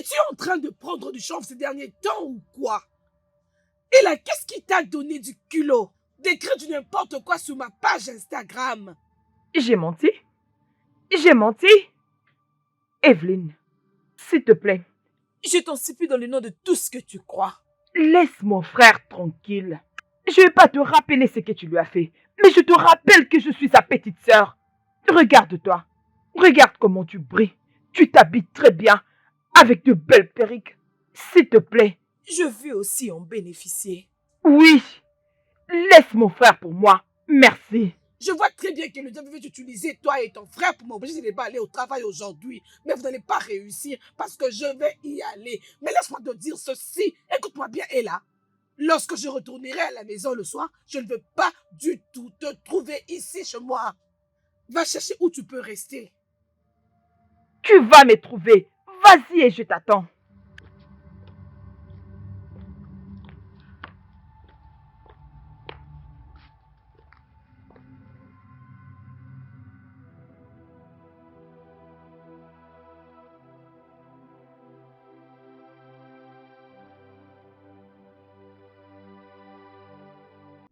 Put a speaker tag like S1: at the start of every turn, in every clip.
S1: Es-tu en train de prendre du chanvre ces derniers temps ou quoi? Et là, qu'est-ce qui t'a donné du culot d'écrire du n'importe quoi sur ma page Instagram?
S2: J'ai menti? J'ai menti? Evelyne, s'il te plaît.
S1: Je t'en supplie dans le nom de tout ce que tu crois.
S2: Laisse mon frère tranquille. Je ne vais pas te rappeler ce que tu lui as fait, mais je te rappelle que je suis sa petite sœur. Regarde-toi. Regarde comment tu brilles. Tu t'habilles très bien, avec de belles perruques. S'il te plaît.
S1: Je veux aussi en bénéficier.
S2: Oui. Laisse mon frère pour moi. Merci.
S1: Je vois très bien que le diable veut utiliser toi et ton frère pour m'obliger de ne pas aller au travail aujourd'hui. Mais vous n'allez pas réussir parce que je vais y aller. Mais laisse-moi te dire ceci. Écoute-moi bien, Ella. Lorsque je retournerai à la maison le soir, je ne veux pas du tout te trouver ici chez moi. Va chercher où tu peux rester.
S2: Tu vas me trouver. Vas-y et je t'attends.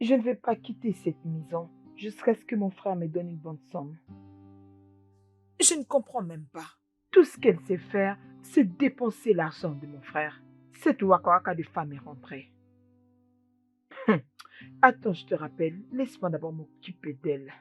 S2: Je ne vais pas quitter cette maison jusqu'à ce que mon frère me donne une bonne somme.
S1: Je ne comprends même pas.
S2: Tout ce qu'elle sait faire, c'est dépenser l'argent de mon frère. Cette waka de femme est rentrée. Attends, je te rappelle, laisse-moi d'abord m'occuper d'elle.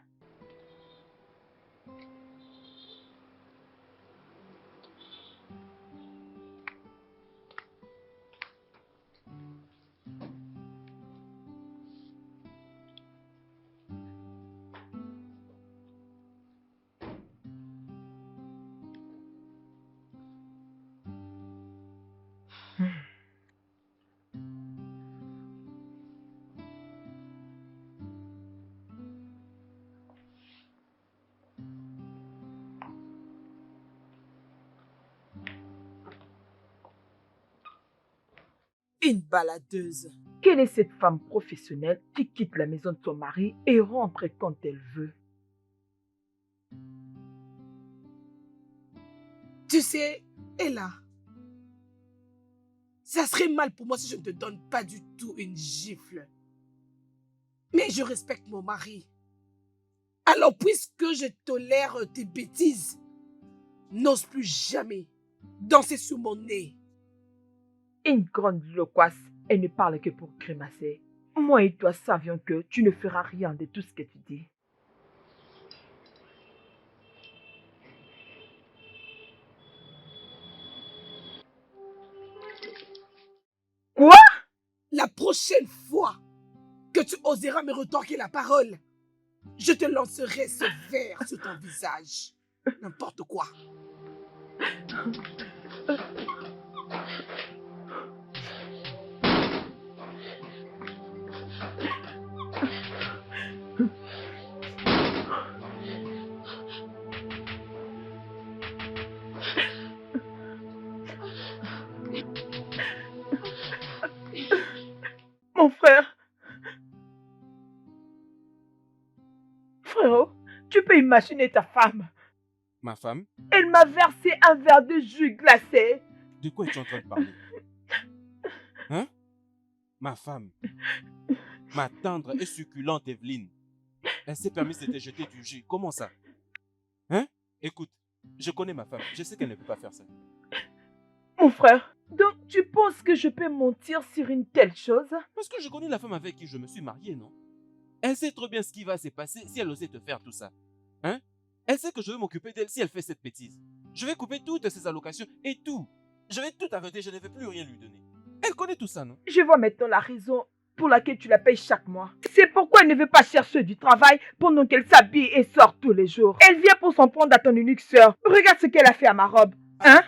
S1: Une baladeuse.
S2: Quelle est cette femme professionnelle qui quitte la maison de son mari et rentre quand elle veut?
S1: Tu sais, Ella, ça serait mal pour moi si je ne te donne pas du tout une gifle. Mais je respecte mon mari. Alors, puisque je tolère tes bêtises, n'ose plus jamais danser sur mon nez.
S2: Une grande loquace, elle ne parle que pour grimacer. Moi et toi savions que tu ne feras rien de tout ce que tu dis. Quoi?
S1: La prochaine fois que tu oseras me retorquer la parole, je te lancerai ce verre sur ton visage. N'importe quoi.
S2: Mon frère. Frérot, tu peux imaginer ta femme.
S3: Ma femme?
S2: Elle m'a versé un verre de jus glacé.
S3: De quoi es-tu en train de parler? Hein? Ma femme. Ma tendre et succulente Evelyne. Elle s'est permis de te jeter du jus. Comment ça? Hein? Écoute, je connais ma femme. Je sais qu'elle ne peut pas faire ça.
S2: Mon frère, donc tu penses que je peux mentir sur une telle chose?
S3: Parce que je connais la femme avec qui je me suis marié, non? Elle sait trop bien ce qui va se passer si elle osait te faire tout ça. Hein? Elle sait que je vais m'occuper d'elle si elle fait cette bêtise. Je vais couper toutes ses allocations et tout. Je vais tout arrêter, je ne vais plus rien lui donner. Elle connaît tout ça, non?
S2: Je vois maintenant la raison pour laquelle tu la payes chaque mois. C'est pourquoi elle ne veut pas chercher du travail pendant qu'elle s'habille et sort tous les jours. Elle vient pour s'en prendre à ton unique sœur. Regarde ce qu'elle a fait à ma robe. Hein?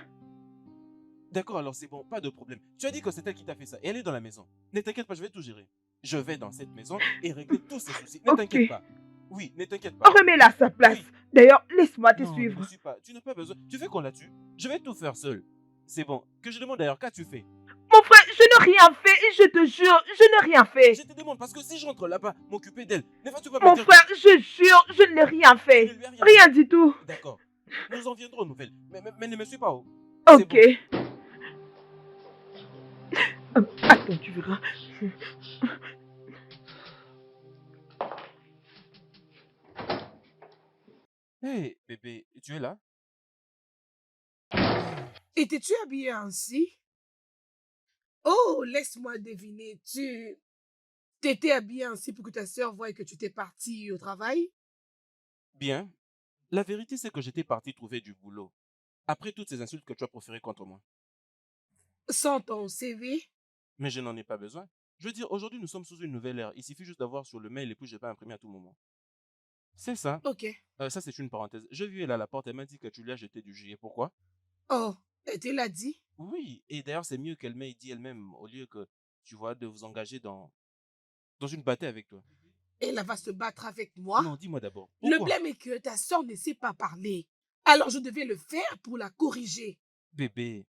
S3: D'accord, alors c'est bon, pas de problème. Tu as dit que c'est elle qui t'a fait ça et elle est dans la maison. Ne t'inquiète pas, je vais tout gérer. Je vais dans cette maison et régler tous ses soucis. Ne t'inquiète pas. Oui, ne t'inquiète pas.
S2: Remets-la à sa place. Oui. D'ailleurs, laisse-moi te suivre.
S3: Non, ne suis pas. Tu n'as pas besoin. Tu veux qu'on la tue? Je vais tout faire seul. C'est bon. Que je demande d'ailleurs, qu'as-tu fait?
S2: Mon frère, je n'ai rien fait. Je te jure, je n'ai rien fait.
S3: Je te demande parce que si je rentre là-bas, m'occuper d'elle, ne vas-tu pas me
S2: dire... Mon frère, je jure, je n'ai rien fait. Rien du tout.
S3: D'accord. Nous en viendrons aux nouvelles. Mais ne me suis pas.
S2: Ok. Bon. Attends, tu verras.
S3: Hé, bébé, tu es là?
S1: Étais-tu habillée ainsi? Oh, laisse-moi deviner. Tu t'étais habillée ainsi pour que ta sœur voie que tu t'es partie au travail?
S3: Bien. La vérité, c'est que j'étais parti trouver du boulot. Après toutes ces insultes que tu as proférées contre moi.
S1: Sans ton CV?
S3: Mais je n'en ai pas besoin. Je veux dire, aujourd'hui, nous sommes sous une nouvelle ère. Il suffit juste d'avoir sur le mail et puis je peux imprimer à tout moment. C'est ça.
S1: Ok.
S3: Ça, c'est une parenthèse. J'ai vu elle à la porte, elle m'a dit que tu lui as jeté du gilet. Pourquoi?
S1: Oh, elle te l'a dit?
S3: Oui, et d'ailleurs, c'est mieux qu'elle m'ait dit elle-même, au lieu que, tu vois, de vous engager dans une bataille avec toi.
S1: Elle va se battre avec moi?
S3: Non, dis-moi d'abord,
S1: Le
S3: pourquoi?
S1: blême est que ta sœur ne sait pas parler. Alors je devais le faire pour la corriger.
S3: Bébé,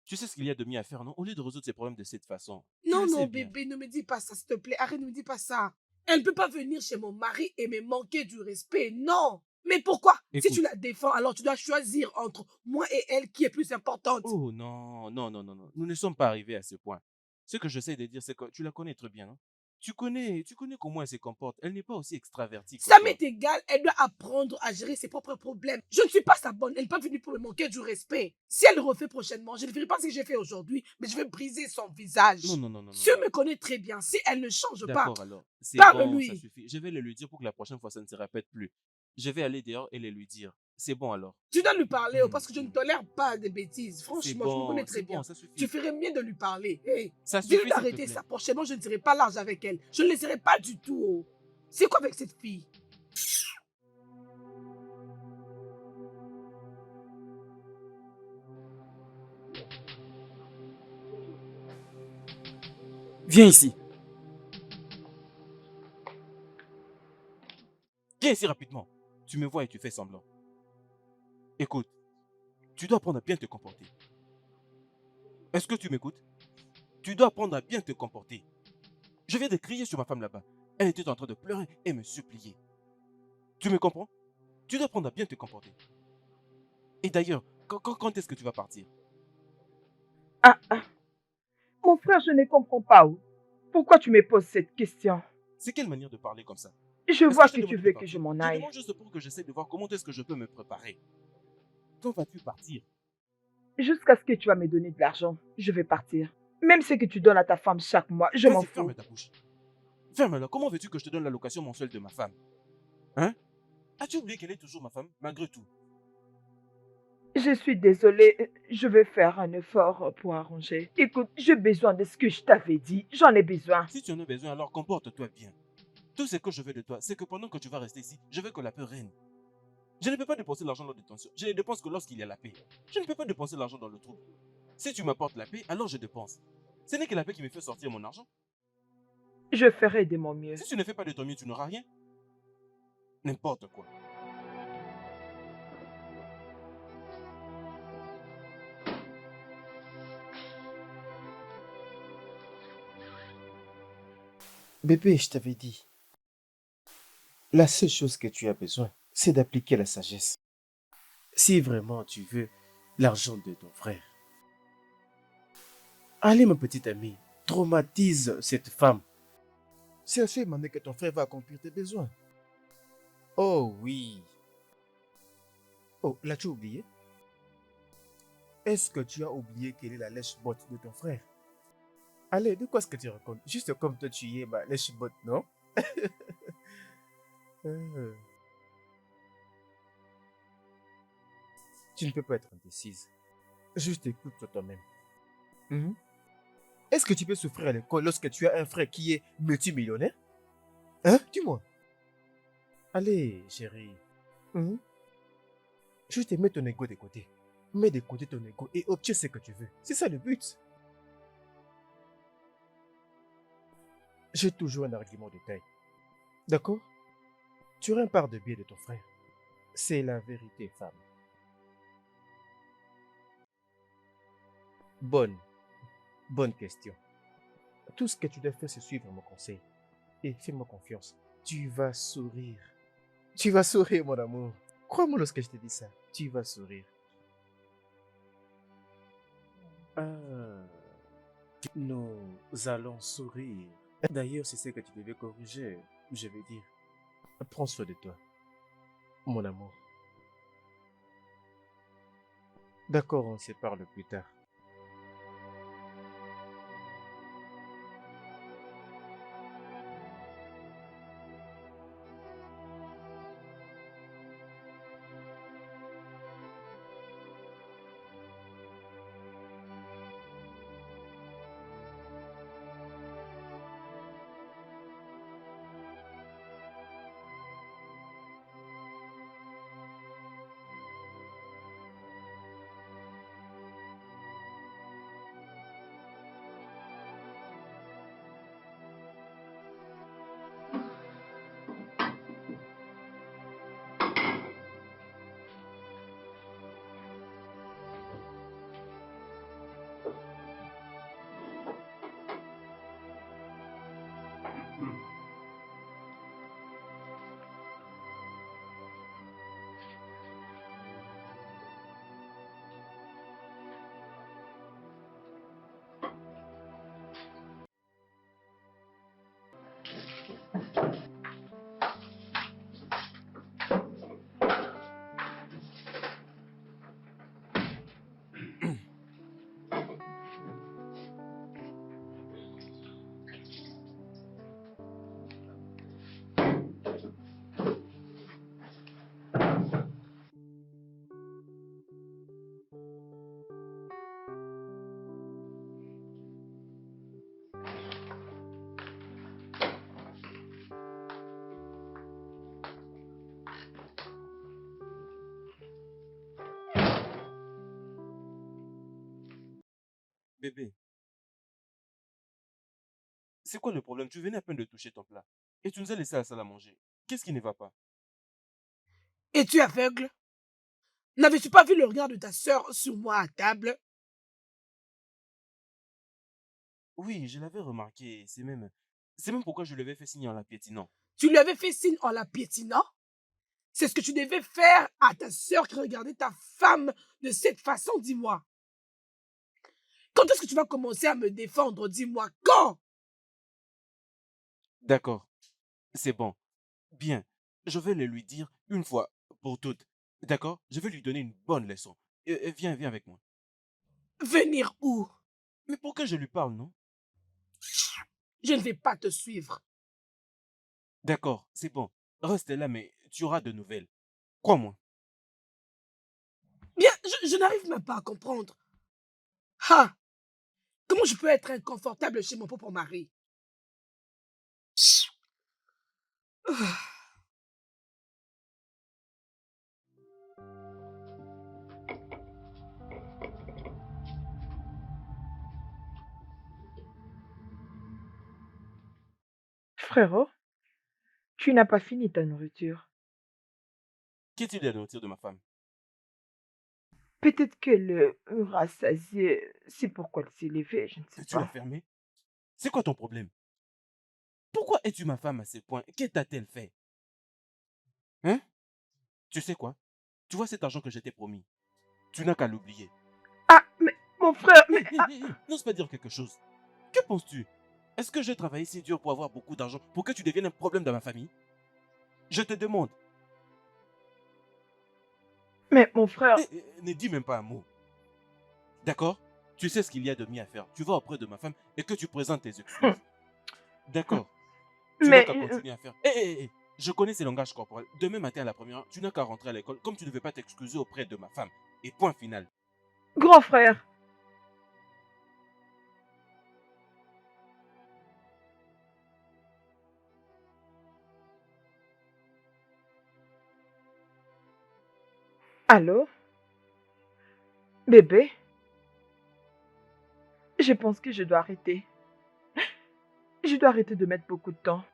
S3: tu sais ce qu'il y a de mieux à faire, non? Au lieu de résoudre ces problèmes de cette façon. Tu
S1: Non,
S3: le
S1: non,
S3: sais bien.
S1: bébé, ne me dis pas ça, s'il te plaît. Arrête, ne me dis pas ça. Elle ne peut pas venir chez mon mari et me manquer du respect. Non. Mais pourquoi? Si tu
S3: Écoute.
S1: la défends, alors tu dois choisir entre moi et elle qui est plus importante.
S3: Oh non, non, non, non, non. Nous ne sommes pas arrivés à ce point. Ce que j'essaie de dire, c'est que tu la connais très bien, non? Tu connais comment elle se comporte. Elle n'est pas aussi extravertie que
S1: Ça
S3: toi.
S1: m'est égal, elle doit apprendre à gérer ses propres problèmes. Je ne suis pas sa bonne, elle n'est pas venue pour me manquer du respect. Si elle le refait prochainement, je ne ferai pas ce que j'ai fait aujourd'hui, mais je vais briser son
S3: Non,
S1: visage.
S3: non, non, non, non,
S1: Tu
S3: non.
S1: me connais très bien, si elle ne change pas,
S3: D'accord, alors. C'est bon, ça
S1: parle-lui.
S3: suffit. Je vais le lui dire pour que la prochaine fois, ça ne se répète plus. Je vais aller dehors et le lui dire. C'est bon, alors.
S1: Tu dois lui parler
S3: Hmm,
S1: parce que je ne
S3: hmm.
S1: tolère pas de bêtises. Franchement, je me connais très
S3: C'est bon,
S1: bien.
S3: ça
S1: Tu
S3: suffit.
S1: ferais mieux de lui parler. Hey,
S3: Ça
S1: dis-lui
S3: suffit, s'il te
S1: d'arrêter
S3: plaît.
S1: ça. Prochainement, je ne serai pas large avec elle. Je ne le serai pas du tout. Oh. C'est quoi avec cette fille?
S3: Viens ici. Viens ici rapidement. Tu me vois et tu fais semblant. Écoute, tu dois apprendre à bien te comporter. Est-ce que tu m'écoutes? Tu dois apprendre à bien te comporter. Je viens de crier sur ma femme là-bas. Elle était en train de pleurer et me supplier. Tu me comprends? Tu dois apprendre à bien te comporter. Et d'ailleurs, quand est-ce que tu vas partir?
S2: Ah, ah, mon frère, je ne comprends pas. Oh. Pourquoi tu me poses cette question?
S3: C'est quelle manière de parler comme ça?
S2: Je
S3: Est-ce que
S2: vois
S3: je t'ai
S2: que tu
S3: demandé de
S2: veux que je
S3: partir?
S2: m'en
S3: Je
S2: aille.
S3: demande juste pour que j'essaie de voir comment est-ce que je peux me préparer. Quand vas-tu partir?
S2: Jusqu'à ce que tu vas me donner de l'argent, je vais partir. Même ce que tu donnes à ta femme chaque mois, je m'en
S3: Vas-y,
S2: fous.
S3: ferme ta bouche. Ferme-la. Comment veux-tu que je te donne l'allocation mensuelle de ma femme? Hein? As-tu oublié qu'elle est toujours ma femme, malgré tout?
S2: Je suis désolée, je vais faire un effort pour arranger. Écoute, j'ai besoin de ce que je t'avais dit. J'en ai besoin.
S3: Si tu en as besoin, alors comporte-toi bien. Tout ce que je veux de toi, c'est que pendant que tu vas rester ici, je veux que la paix règne. Je ne peux pas dépenser l'argent dans la détention. Je ne dépense que lorsqu'il y a la paix. Je ne peux pas dépenser l'argent dans le trouble. Si tu m'apportes la paix, alors je dépense. Ce n'est que la paix qui me fait sortir mon argent.
S2: Je ferai de mon mieux.
S3: Si tu ne fais pas de ton mieux, tu n'auras rien. N'importe quoi.
S4: Bébé, je t'avais dit, la seule chose que tu as besoin, c'est d'appliquer la sagesse. Si vraiment tu veux l'argent de ton frère, allez, ma petite amie, traumatise cette femme. C'est à ce moment que ton frère va accomplir tes besoins. Oh oui. Oh, l'as-tu oublié? Est-ce que tu as oublié quelle est la lèche-botte de ton frère? Allez, de quoi est-ce que tu racontes? Juste comme toi tu y es ma lèche-botte, non? Euh, Tu ne peux pas être indécise. Juste écoute-toi toi-même. Mhm. Est-ce que tu peux souffrir à l'école lorsque tu as un frère qui est multimillionnaire? Hein? Dis-moi. Allez, chérie. Mhm. Juste mets ton ego de côté. Mets de côté ton ego et obtiens ce que tu veux. C'est ça le but. J'ai toujours un argument de taille. D'accord? Tu auras un part de biais de ton frère. C'est la vérité, femme. Bonne question. Tout ce que tu dois faire, c'est suivre mon conseil. Et fais-moi confiance. Tu vas sourire. Tu vas sourire, mon amour. Crois-moi lorsque je te dis ça. Tu vas sourire. Ah. Nous allons sourire. D'ailleurs, c'est ce que tu devais corriger. Je veux dire, prends soin de toi, mon amour. D'accord, on se parle plus tard.
S3: Bébé, c'est quoi le problème? Tu venais à peine de toucher ton plat. Et tu nous as laissé à la salle à manger. Qu'est-ce qui ne va pas?
S1: Es-tu aveugle? N'avais-tu pas vu le regard de ta sœur sur moi à table?
S3: Oui, je l'avais remarqué. C'est même pourquoi je lui avais fait signe en la piétinant.
S1: Tu lui avais fait signe en la piétinant? C'est ce que tu devais faire à ta sœur qui regardait ta femme de cette façon, dis-moi. Quand est-ce que tu vas commencer à me défendre? Dis-moi quand?
S3: D'accord, c'est bon. Bien, je vais le lui dire une fois pour toutes. D'accord? Je vais lui donner une bonne leçon. Viens avec moi.
S1: Venir où?
S3: Mais pour que je lui parle, non?
S1: Je ne vais pas te suivre.
S3: D'accord, c'est bon. Reste là, mais tu auras de nouvelles. Crois-moi.
S1: Bien, je n'arrive même pas à comprendre. Ah! Comment je peux être inconfortable chez mon propre mari? Ah.
S2: Frérot, tu n'as pas fini ta nourriture.
S3: Qu'est-il de la nourriture de ma femme?
S2: Peut-être qu'elle rassasiée, c'est pourquoi elle s'est levée, je ne sais
S3: Tu l'as
S2: pas.
S3: fermée? C'est quoi ton problème? Pourquoi es-tu ma femme à ce point? Que t'a-t-elle fait? Hein? Tu sais quoi? Tu vois cet argent que je t'ai promis? Tu n'as qu'à l'oublier.
S2: Ah, mais mon frère,
S3: Hé,
S2: mais...
S3: hé, hé, hé, n'ose pas dire quelque chose. Que penses-tu? Est-ce que j'ai travaillé si dur pour avoir beaucoup d'argent pour que tu deviennes un problème dans ma famille? Je te demande.
S2: Mais mon frère...
S3: Ne dis même pas un mot. D'accord? Tu sais ce qu'il y a de mieux à faire. Tu vas auprès de ma femme et que tu présentes tes excuses. D'accord? Tu n'as
S2: Mais...
S3: qu'à continuer à faire. Hé, hé, hé, je connais ces langages corporels. Demain matin à la première heure, tu n'as qu'à rentrer à l'école comme tu ne veux pas t'excuser auprès de ma femme. Et point final.
S2: Grand frère, allô? Bébé, je pense que je dois arrêter. Je dois arrêter de mettre beaucoup de temps.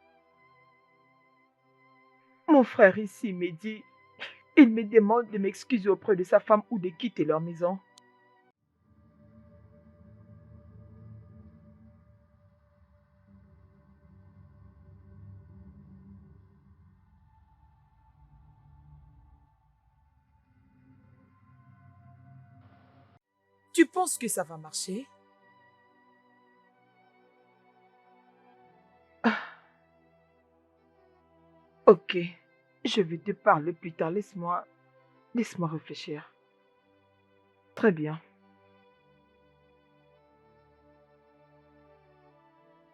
S2: Mon frère ici me dit, il me demande de m'excuser auprès de sa femme ou de quitter leur maison.
S1: Tu penses que ça va marcher?
S2: Ok, je vais te parler plus tard. Laisse-moi réfléchir. Très bien.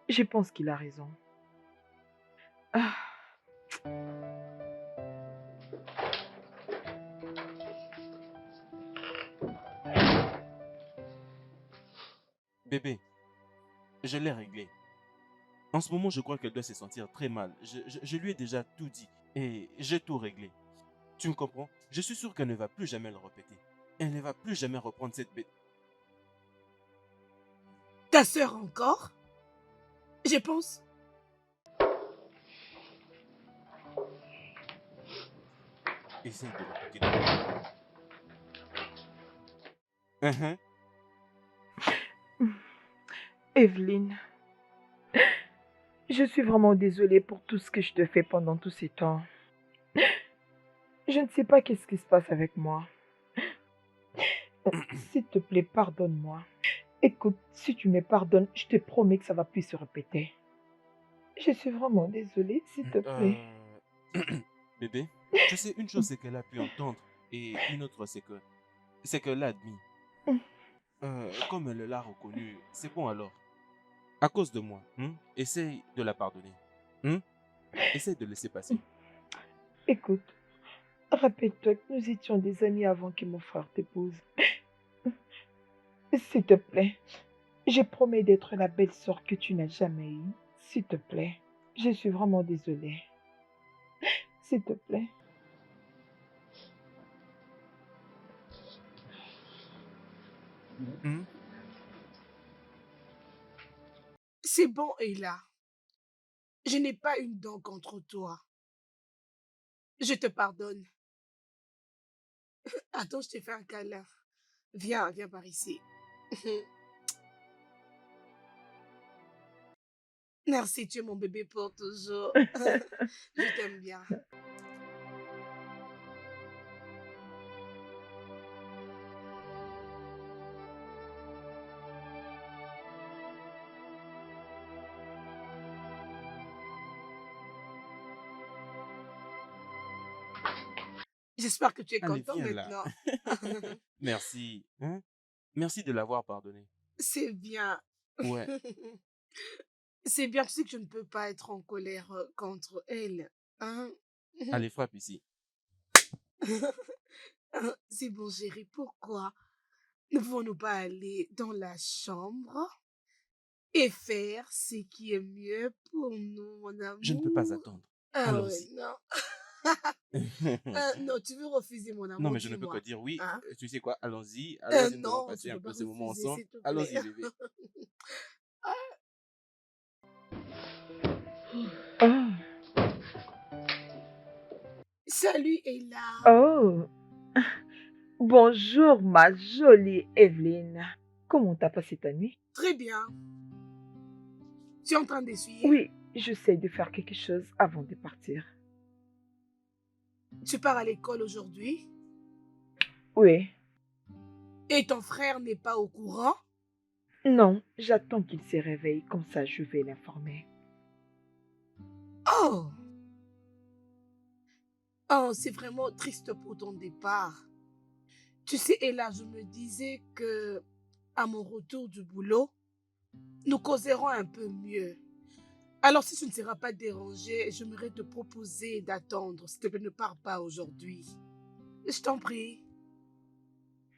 S2: Je pense qu'il a raison. Ah,
S3: Bébé, je l'ai réglé. En ce moment, je crois qu'elle doit se sentir très mal. Je lui ai déjà tout dit et j'ai tout réglé. Tu me comprends? Je suis sûr qu'elle ne va plus jamais le répéter. Elle ne va plus jamais reprendre cette bête.
S1: Ta sœur encore? Je pense.
S3: Essaye de l'écouter d'abord. Uhum.
S2: Evelyne, je suis vraiment désolée pour tout ce que je te fais pendant tous ces temps. Je ne sais pas qu'est-ce qui se passe avec moi. S'il te plaît, pardonne-moi. Écoute, si tu me pardonnes, je te promets que ça va plus se répéter. Je suis vraiment désolée, s'il te plaît.
S3: Bébé, tu sais, une chose c'est qu'elle a pu entendre et une autre c'est qu'elle l'a admis. Comme elle l'a reconnu, c'est bon alors. À cause de moi, essaye de la pardonner. Hein? Essaye de laisser passer.
S2: Écoute, rappelle-toi que nous étions des amis avant que mon frère t'épouse. S'il te plaît, je promets d'être la belle sœur que tu n'as jamais eue. S'il te plaît, je suis vraiment désolée. S'il te plaît.
S3: Hein?
S1: C'est bon, Ella. Je n'ai pas une dent contre toi. Je te pardonne. Attends, je te fais un câlin. Viens par ici. Merci, tu es mon bébé pour toujours. Je t'aime bien. J'espère que tu es
S3: Allez,
S1: content
S3: viens là.
S1: maintenant.
S3: Merci. Hein? Merci de l'avoir pardonné.
S1: C'est bien.
S3: Ouais.
S1: C'est bien, tu sais que je ne peux pas être en colère contre elle. Hein?
S3: Allez, frappe ici.
S1: C'est bon, chérie, pourquoi ne pouvons-nous pas aller dans la chambre et faire ce qui est mieux pour nous, mon
S3: Je ne peux pas
S1: amour?
S3: attendre.
S1: Ah ouais,
S3: Allons-y.
S1: non. Non, tu veux refuser mon
S3: Non,
S1: amour,
S3: mais je ne peux que
S1: dis-moi.
S3: dire oui.
S1: Hein?
S3: Tu sais quoi? Allons-y. Allons-y, nous allons
S1: Non, tu
S3: passer
S1: ne
S3: un
S1: peux
S3: peu
S1: pas
S3: ce moment
S1: refuser,
S3: ensemble.
S1: s'il te
S3: Allons-y,
S1: plaît.
S3: bébé.
S2: Oh,
S1: Salut, Ella.
S2: oh, bonjour ma jolie Evelyne. Comment t'as passé ta nuit?
S1: Très bien. Tu es en train d'essuyer?
S2: Oui, j'essaie de faire quelque chose avant de partir.
S1: Tu pars à l'école aujourd'hui?
S2: Oui,
S1: Et ton frère n'est pas au courant?
S2: non, j'attends qu'il se réveille, comme ça je vais l'informer.
S1: Oh! Oh, c'est vraiment triste pour ton départ. Tu sais, Ella, je me disais que à mon retour du boulot, nous causerons un peu mieux. Alors, si tu ne seras pas dérangé, j'aimerais te proposer d'attendre. S'il te plaît, ne pars pas aujourd'hui. Je t'en prie.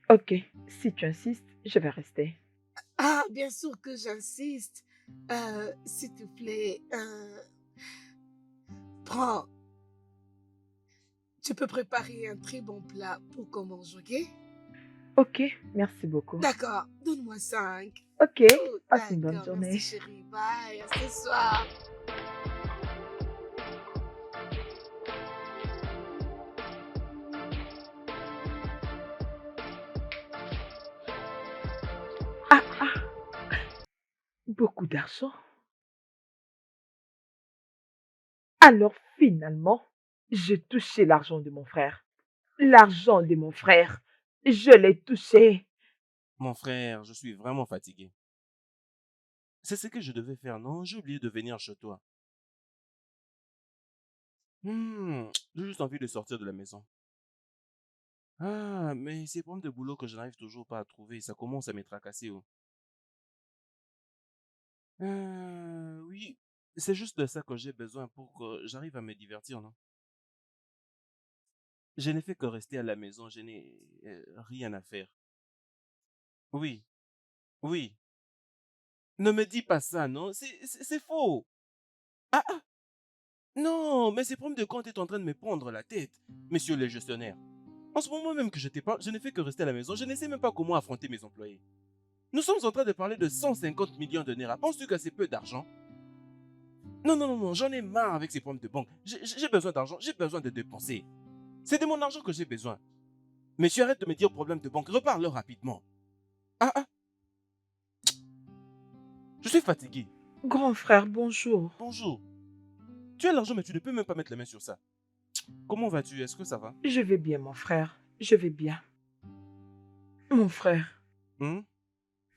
S2: Ok, si tu insistes, je vais rester.
S1: Ah, bien sûr que j'insiste. S'il te plaît, prends. Tu peux préparer un très bon plat pour qu'on mange, ok?
S2: Ok, merci beaucoup.
S1: D'accord, donne-moi 5.
S2: Ok,
S1: Oh,
S2: passe une bonne
S1: d'accord, merci
S2: journée.
S1: chérie. Bye, à ce soir.
S2: Ah, ah, beaucoup d'argent. Alors finalement, j'ai touché l'argent de mon frère. L'argent de mon frère. Je l'ai touché.
S3: Mon frère, je suis vraiment fatigué. C'est ce que je devais faire, non? J'ai oublié de venir chez toi. J'ai juste envie de sortir de la maison. Ah, mais ces problèmes de boulot que je n'arrive toujours pas à trouver, ça commence à me tracasser. Oh. Oui, c'est juste de ça que j'ai besoin pour que j'arrive à me divertir, non? Je n'ai fait que rester à la maison, je n'ai rien à faire. Oui, oui. Ne me dis pas ça, non? C'est faux. Ah, ah, non, mais ces problèmes de compte est en train de me prendre la tête, monsieur le gestionnaire. En ce moment même que je te parle, je ne fais que rester à la maison, je ne sais même pas comment affronter mes employés. Nous sommes en train de parler de 150 millions de naira. Penses-tu que c'est peu d'argent? Non, non, non, non, j'en ai marre avec ces problèmes de banque. J'ai besoin d'argent, j'ai besoin de dépenser. C'est de mon argent que j'ai besoin. Monsieur, arrête de me dire problème de banque, reparle rapidement. Ah, ah, je suis fatigué.
S2: Grand frère, bonjour.
S3: Bonjour. Tu as l'argent, mais tu ne peux même pas mettre la main sur ça. Comment vas-tu? Est-ce que ça va?
S2: Je vais bien, mon frère. Je vais bien. Mon frère,
S3: Hmm?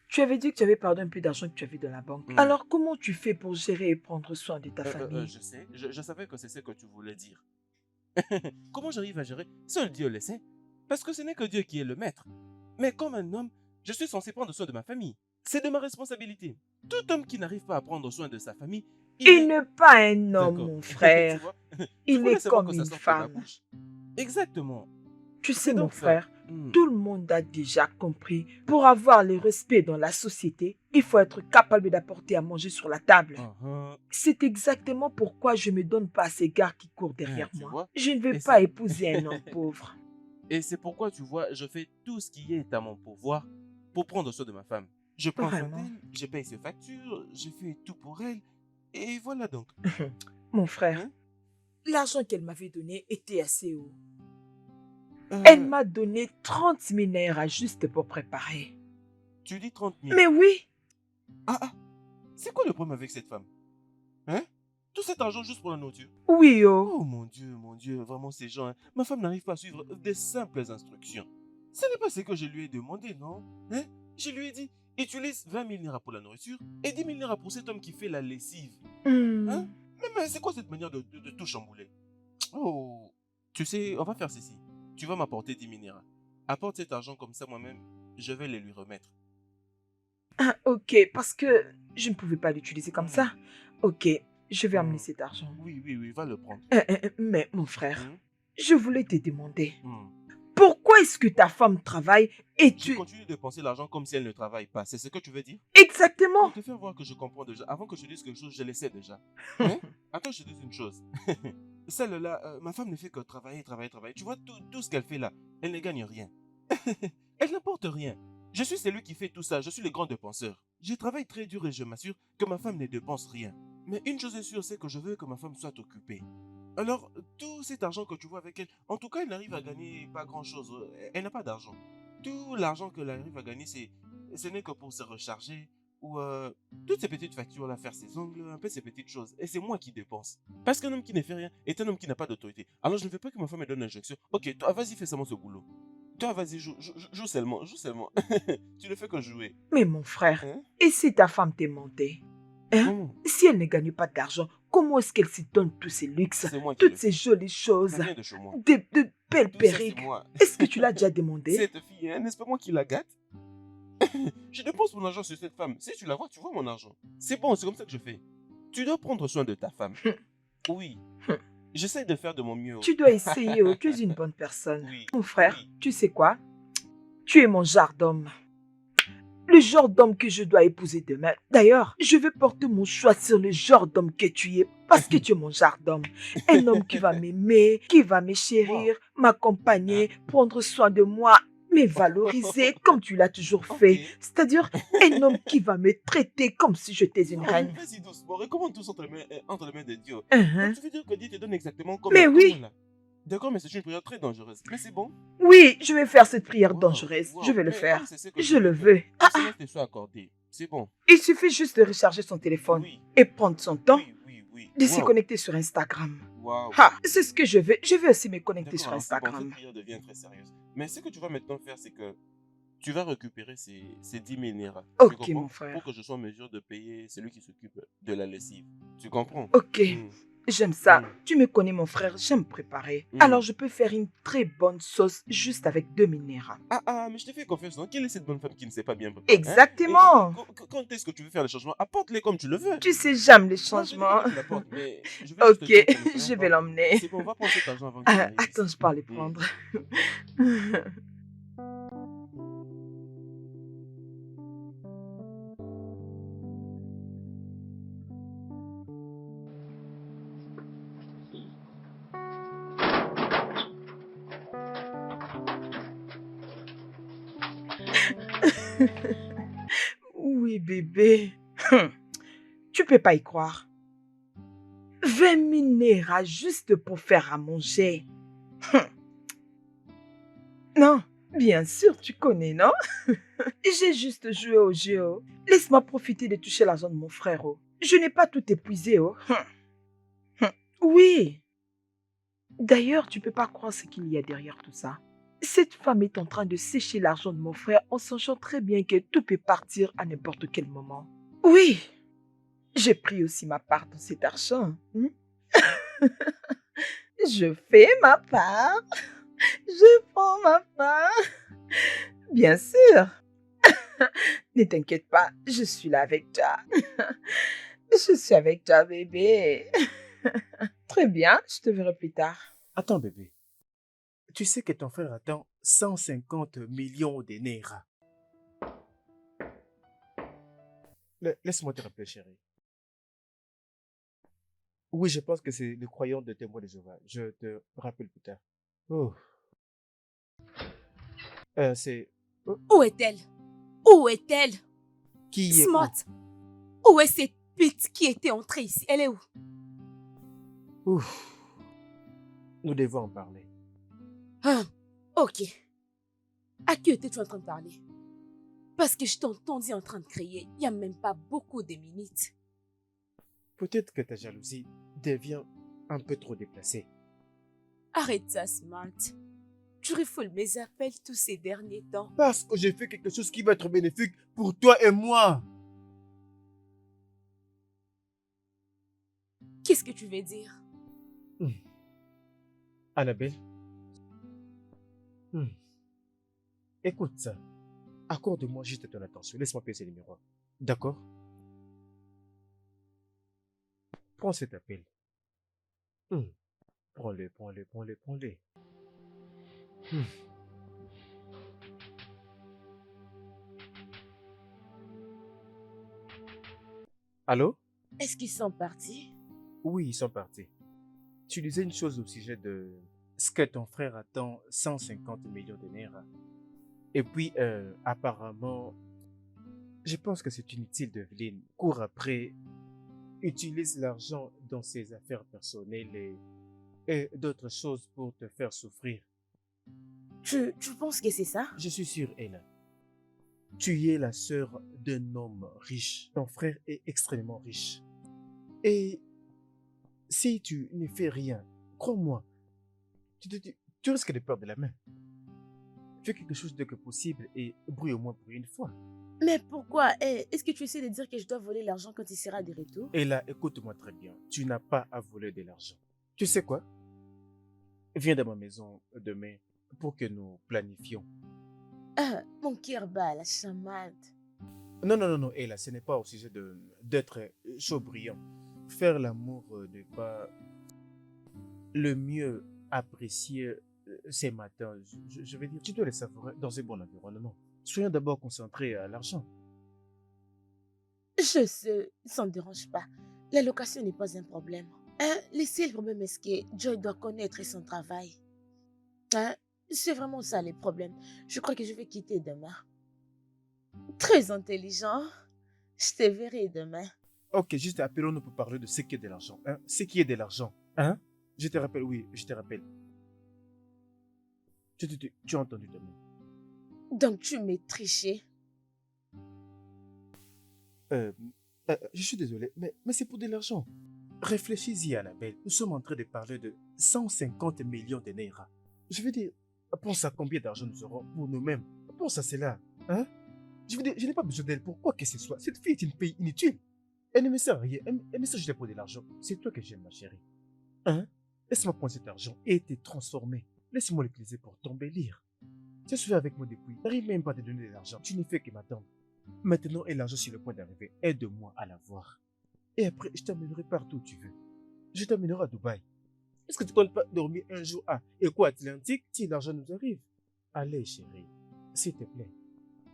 S2: tu avais dit que tu avais perdu un peu d'argent que tu avais dans la banque.
S3: Hmm.
S2: Alors, comment tu fais pour gérer et prendre soin de ta famille?
S3: Je sais, je savais que c'est ce que tu voulais dire. Comment j'arrive à gérer? Seul Dieu le sait. Parce que ce n'est que Dieu qui est le maître. Mais comme un homme, je suis censé prendre soin de ma famille. C'est de ma responsabilité. Tout homme qui n'arrive pas à prendre soin de sa famille,
S2: Il n'est pas un homme,
S3: D'accord.
S2: mon
S3: Tu
S2: frère.
S3: vois?
S2: Il
S3: voulais
S2: est
S3: seulement
S2: comme
S3: que ça
S2: une
S3: sorte de ma
S2: femme.
S3: bouche. Exactement.
S2: Tu sais,
S3: C'est
S2: mon
S3: donc ça.
S2: frère, tout le monde a déjà compris. Pour avoir le respect dans la société, il faut être capable d'apporter à manger sur la table.
S3: Uh-huh.
S2: C'est exactement pourquoi je ne me donne pas à ces gars qui courent derrière
S3: Tu
S2: moi.
S3: vois?
S2: Je ne veux
S3: Et
S2: pas
S3: c'est-
S2: épouser un homme pauvre.
S3: Et c'est pourquoi, tu vois, je fais tout ce qui est à mon pouvoir pour prendre soin de ma femme. Je prends soin
S2: Vraiment.
S3: d'elle, je paye ses factures, je fais tout pour elle. Et voilà donc.
S2: Mon frère,
S3: Hein?
S2: l'argent qu'elle m'avait donné était assez haut.
S3: Euh,
S2: Elle m'a donné 30 000 naira juste pour préparer.
S3: Tu dis 30 000.
S2: Mais oui,
S3: Ah, ah, c'est quoi le problème avec cette femme? Hein? Tout cet argent juste pour la nourriture?
S2: oui, oh.
S3: Oh mon Dieu, vraiment ces gens, hein. Ma femme n'arrive pas à suivre des simples instructions. Ce n'est pas ce que je lui ai demandé, non? Hein? Je lui ai dit, utilise 20 000 naira pour la nourriture et 10 000 naira pour cet homme qui fait la lessive. Hein? Mais c'est quoi cette manière de tout chambouler? Oh, tu sais, on va faire ceci. Tu vas m'apporter 10 000 naira. Apporte cet argent comme ça moi-même, je vais les lui remettre.
S2: Ah, ok, parce que je ne pouvais pas l'utiliser comme ça. Ok, je vais amener cet argent.
S3: Oui, va le prendre.
S2: Mais mon frère,
S3: Hmm?
S2: je voulais te demander,
S3: Hmm.
S2: pourquoi est-ce que ta femme travaille et
S3: Tu
S2: tu...
S3: continues de penser l'argent comme si elle ne travaille pas. C'est ce que tu veux dire?
S2: Exactement.
S3: Pour te faire voir que je comprends déjà. Avant que je dise quelque chose, je le sais déjà. Hein? Attends, je te dis une chose. Celle-là, ma femme ne fait que travailler. Tu vois, tout ce qu'elle fait là, elle ne gagne rien. Elle n'apporte rien. Je suis celui qui fait tout ça. Je suis le grand dépenseur. Je travaille très dur et je m'assure que ma femme ne dépense rien. Mais une chose est sûre, c'est que je veux que ma femme soit occupée. Alors, tout cet argent que tu vois avec elle, en tout cas, elle n'arrive à gagner pas grand-chose. Elle n'a pas d'argent. Tout l'argent qu'elle arrive à gagner, ce n'est que pour se recharger ou toutes ces petites factures là, faire ses ongles, un peu ces petites choses. Et c'est moi qui dépense. Parce qu'un homme qui ne fait rien est un homme qui n'a pas d'autorité. Alors je ne veux pas que ma femme me donne l'injection. Ok, toi, vas-y, fais seulement ce boulot. Toi, vas-y, joue seulement, joue seulement. Tu ne fais que jouer.
S2: Mais mon frère,
S3: Hein?
S2: et si ta femme t'est montée? Hein?
S3: Comment?
S2: Si elle ne gagne pas d'argent, comment est-ce qu'elle se donne tous ces luxes,
S3: C'est moi qui
S2: toutes
S3: le
S2: ces
S3: fais.
S2: jolies choses,
S3: Ça vient de chez moi.
S2: de belles
S3: Tout ça, c'est
S2: perruques?
S3: moi.
S2: Est-ce que tu l'as déjà demandé?
S3: Cette fille, hein, n'est-ce pas moi qui la gâte? Je dépense mon argent sur cette femme. Si tu la vois, tu vois mon argent. C'est bon, c'est comme ça que je fais. Tu dois prendre soin de ta femme. Oui. J'essaie de faire de mon mieux.
S2: Tu dois essayer, oh, tu es une bonne personne.
S3: Oui.
S2: Mon frère,
S3: Oui.
S2: tu sais quoi? Tu es mon genre d'homme. Le genre d'homme que je dois épouser demain. D'ailleurs, je vais porter mon choix sur le genre d'homme que tu es, parce que tu es mon genre d'homme. Un homme qui va m'aimer, qui va me chérir, m'accompagner, prendre soin de moi, me valoriser comme tu l'as toujours fait.
S3: Ok.
S2: C'est-à-dire un homme qui va me traiter comme si j'étais une
S3: Non,
S2: reine.
S3: vas-y doucement. Recommande tout entre les mains de Dieu.
S2: Uh-huh.
S3: Donc, tu veux dire que Dieu te donne exactement comme
S2: Mais oui.
S3: comment, là? D'accord, mais c'est une prière très dangereuse. Mais c'est bon.
S2: Oui, je vais faire cette prière
S3: Wow,
S2: dangereuse.
S3: wow.
S2: Je vais le
S3: Mais
S2: faire.
S3: comme c'est ce que
S2: Je
S3: tu
S2: le
S3: faire,
S2: veux.
S3: que cela te soit accordé. C'est bon.
S2: Il suffit juste de recharger son téléphone
S3: Oui.
S2: et prendre son temps
S3: Oui.
S2: de se
S3: Wow.
S2: connecter sur Instagram.
S3: Wow.
S2: Ah, c'est ce que je veux. Je veux aussi me connecter
S3: D'accord,
S2: sur
S3: alors c'est bon, cette
S2: Instagram.
S3: prière devient très sérieuse. Mais ce que tu vas maintenant faire, c'est que tu vas récupérer ces 10 000 naira. Tu
S2: Ok,
S3: comprends?
S2: mon frère.
S3: Pour que je sois en mesure de payer celui qui s'occupe de la lessive. Tu comprends?
S2: Ok. J'aime ça.
S3: Mm.
S2: Tu me connais, mon frère, j'aime préparer.
S3: Mm.
S2: Alors, je peux faire une très bonne sauce juste avec 2 minérales.
S3: Mais je te fais confiance, non? Quelle est cette bonne femme qui ne sait pas bien préparer, hein?
S2: Exactement.
S3: Quand est-ce que tu veux faire les changements? Apporte-les comme tu le veux.
S2: Tu sais, j'aime les
S3: Non, je dis
S2: changements.
S3: pas que tu l'apportes, mais je vais juste te
S2: Ok,
S3: dire que nous ne
S2: je
S3: soyons
S2: vais
S3: pas...
S2: l'emmener.
S3: C'est bon, on va prendre cet argent avant qu'il arrive
S2: Attends,
S3: ici.
S2: je peux aller
S3: Mm.
S2: prendre. Oui, bébé. Tu peux pas y croire. 20 minérales juste pour faire à manger. Non, bien sûr, tu connais, non? J'ai juste joué au jeu. Oh. Laisse-moi profiter de toucher l'argent de mon frère. Oh. Je n'ai pas tout épuisé. Oh. Oui. D'ailleurs, tu peux pas croire ce qu'il y a derrière tout ça. Cette femme est en train de sécher l'argent de mon frère en sachant très bien que tout peut partir à n'importe quel moment. Oui, j'ai pris aussi ma part dans cet argent. Je fais ma part. Je prends ma part. Bien sûr. Ne t'inquiète pas, je suis là avec toi. Je suis avec toi, bébé. Très bien, je te verrai plus tard.
S4: Attends, bébé. Tu sais que ton frère attend 150 millions de Naira. Laisse-moi te rappeler, chérie. Oui, je pense que c'est le croyant de témoin de Jéhovah. Je te rappelle plus tard. Oh. C'est... oh,
S5: Où est-elle? Où est-elle?
S4: qui est où?
S5: Smart. Où est cette pute qui était entrée ici? Elle est où?
S4: Ouf. Nous devons en parler.
S5: Ah, ok. À qui étais-tu en train de parler? Parce que je t'entendis en train de crier. Il n'y a même pas beaucoup de minutes.
S4: Peut-être que ta jalousie devient un peu trop déplacée.
S5: Arrête ça, Smart. Tu refoules mes appels tous ces derniers temps.
S4: Parce que j'ai fait quelque chose qui va être bénéfique pour toi et moi.
S5: Qu'est-ce que tu veux dire?
S4: Annabelle. Écoute ça. Accorde-moi juste ton attention. Laisse-moi passer le miroir. D'accord? Prends cet appel. Prends-le, prends-le, prends-le, prends-le. Allô?
S5: Est-ce qu'ils sont partis?
S4: Oui, ils sont partis. Tu disais une chose au sujet de ce que ton frère attend 150 millions de Naira. Et puis, apparemment, je pense que c'est inutile, Develyne. Cours après, utilise l'argent dans ses affaires personnelles et d'autres choses pour te faire souffrir.
S5: Tu penses que c'est ça?
S4: Je suis sûr, Ella. Tu es la sœur d'un homme riche. Ton frère est extrêmement riche. Et si tu ne fais rien, crois-moi, tu risques de perdre la main. Fais quelque chose dès que possible et brille au moins pour une fois.
S5: Mais pourquoi? Est-ce que tu essaies de dire que je dois voler l'argent quand il sera de retour?
S4: Et là, écoute-moi très bien. Tu n'as pas à voler de l'argent. Tu sais quoi? Viens dans ma maison demain pour que nous planifions.
S5: Ah, mon cœur bat, la chamade.
S4: Non, Ella, ce n'est pas au sujet d'être chaud brillant. Faire l'amour n'est pas le mieux apprécié ces matins. Je veux dire, tu dois les savourer dans un bon environnement. Soyons d'abord concentrés à l'argent.
S5: Je sais, ça ne dérange pas. La location n'est pas un problème. Hein? Le seul problème est que Joy doit connaître son travail. Hein? C'est vraiment ça le problème. Je crois que je vais quitter demain. Très intelligent. Je te verrai demain.
S4: Ok, juste appelons-nous pour parler de ce qui est de l'argent. Hein? Ce qui est de l'argent. Hein? Je te rappelle, oui, je te rappelle. Tu as entendu demain.
S5: Donc tu m'es triché.
S4: Je suis désolé, mais c'est pour de l'argent. Réfléchis-y, Annabelle. Nous sommes en train de parler de 150 millions de Naira. Je veux dire, pense à combien d'argent nous aurons pour nous-mêmes. Pense à cela. Hein? Je veux dire, je n'ai pas besoin d'elle pour quoi que ce soit. Cette fille est une fille inutile. Elle ne me sert à rien. Elle me sert juste pour de l'argent. C'est toi que j'aime, ma chérie. Hein? Laisse-moi prendre cet argent et te transformer. Laisse-moi l'utiliser pour t'embellir. Tu as suivi avec moi depuis. Tu n'arrives même pas à te donner de l'argent. Tu ne fais que m'attendre. Maintenant est l'argent sur le point d'arriver. Aide-moi à l'avoir. Et après, je t'emmènerai partout où tu veux. Je t'emmènerai à Dubaï. Est-ce que tu ne comptes pas dormir un jour à Éco-Atlantique si l'argent nous arrive? Allez, chérie, s'il te plaît,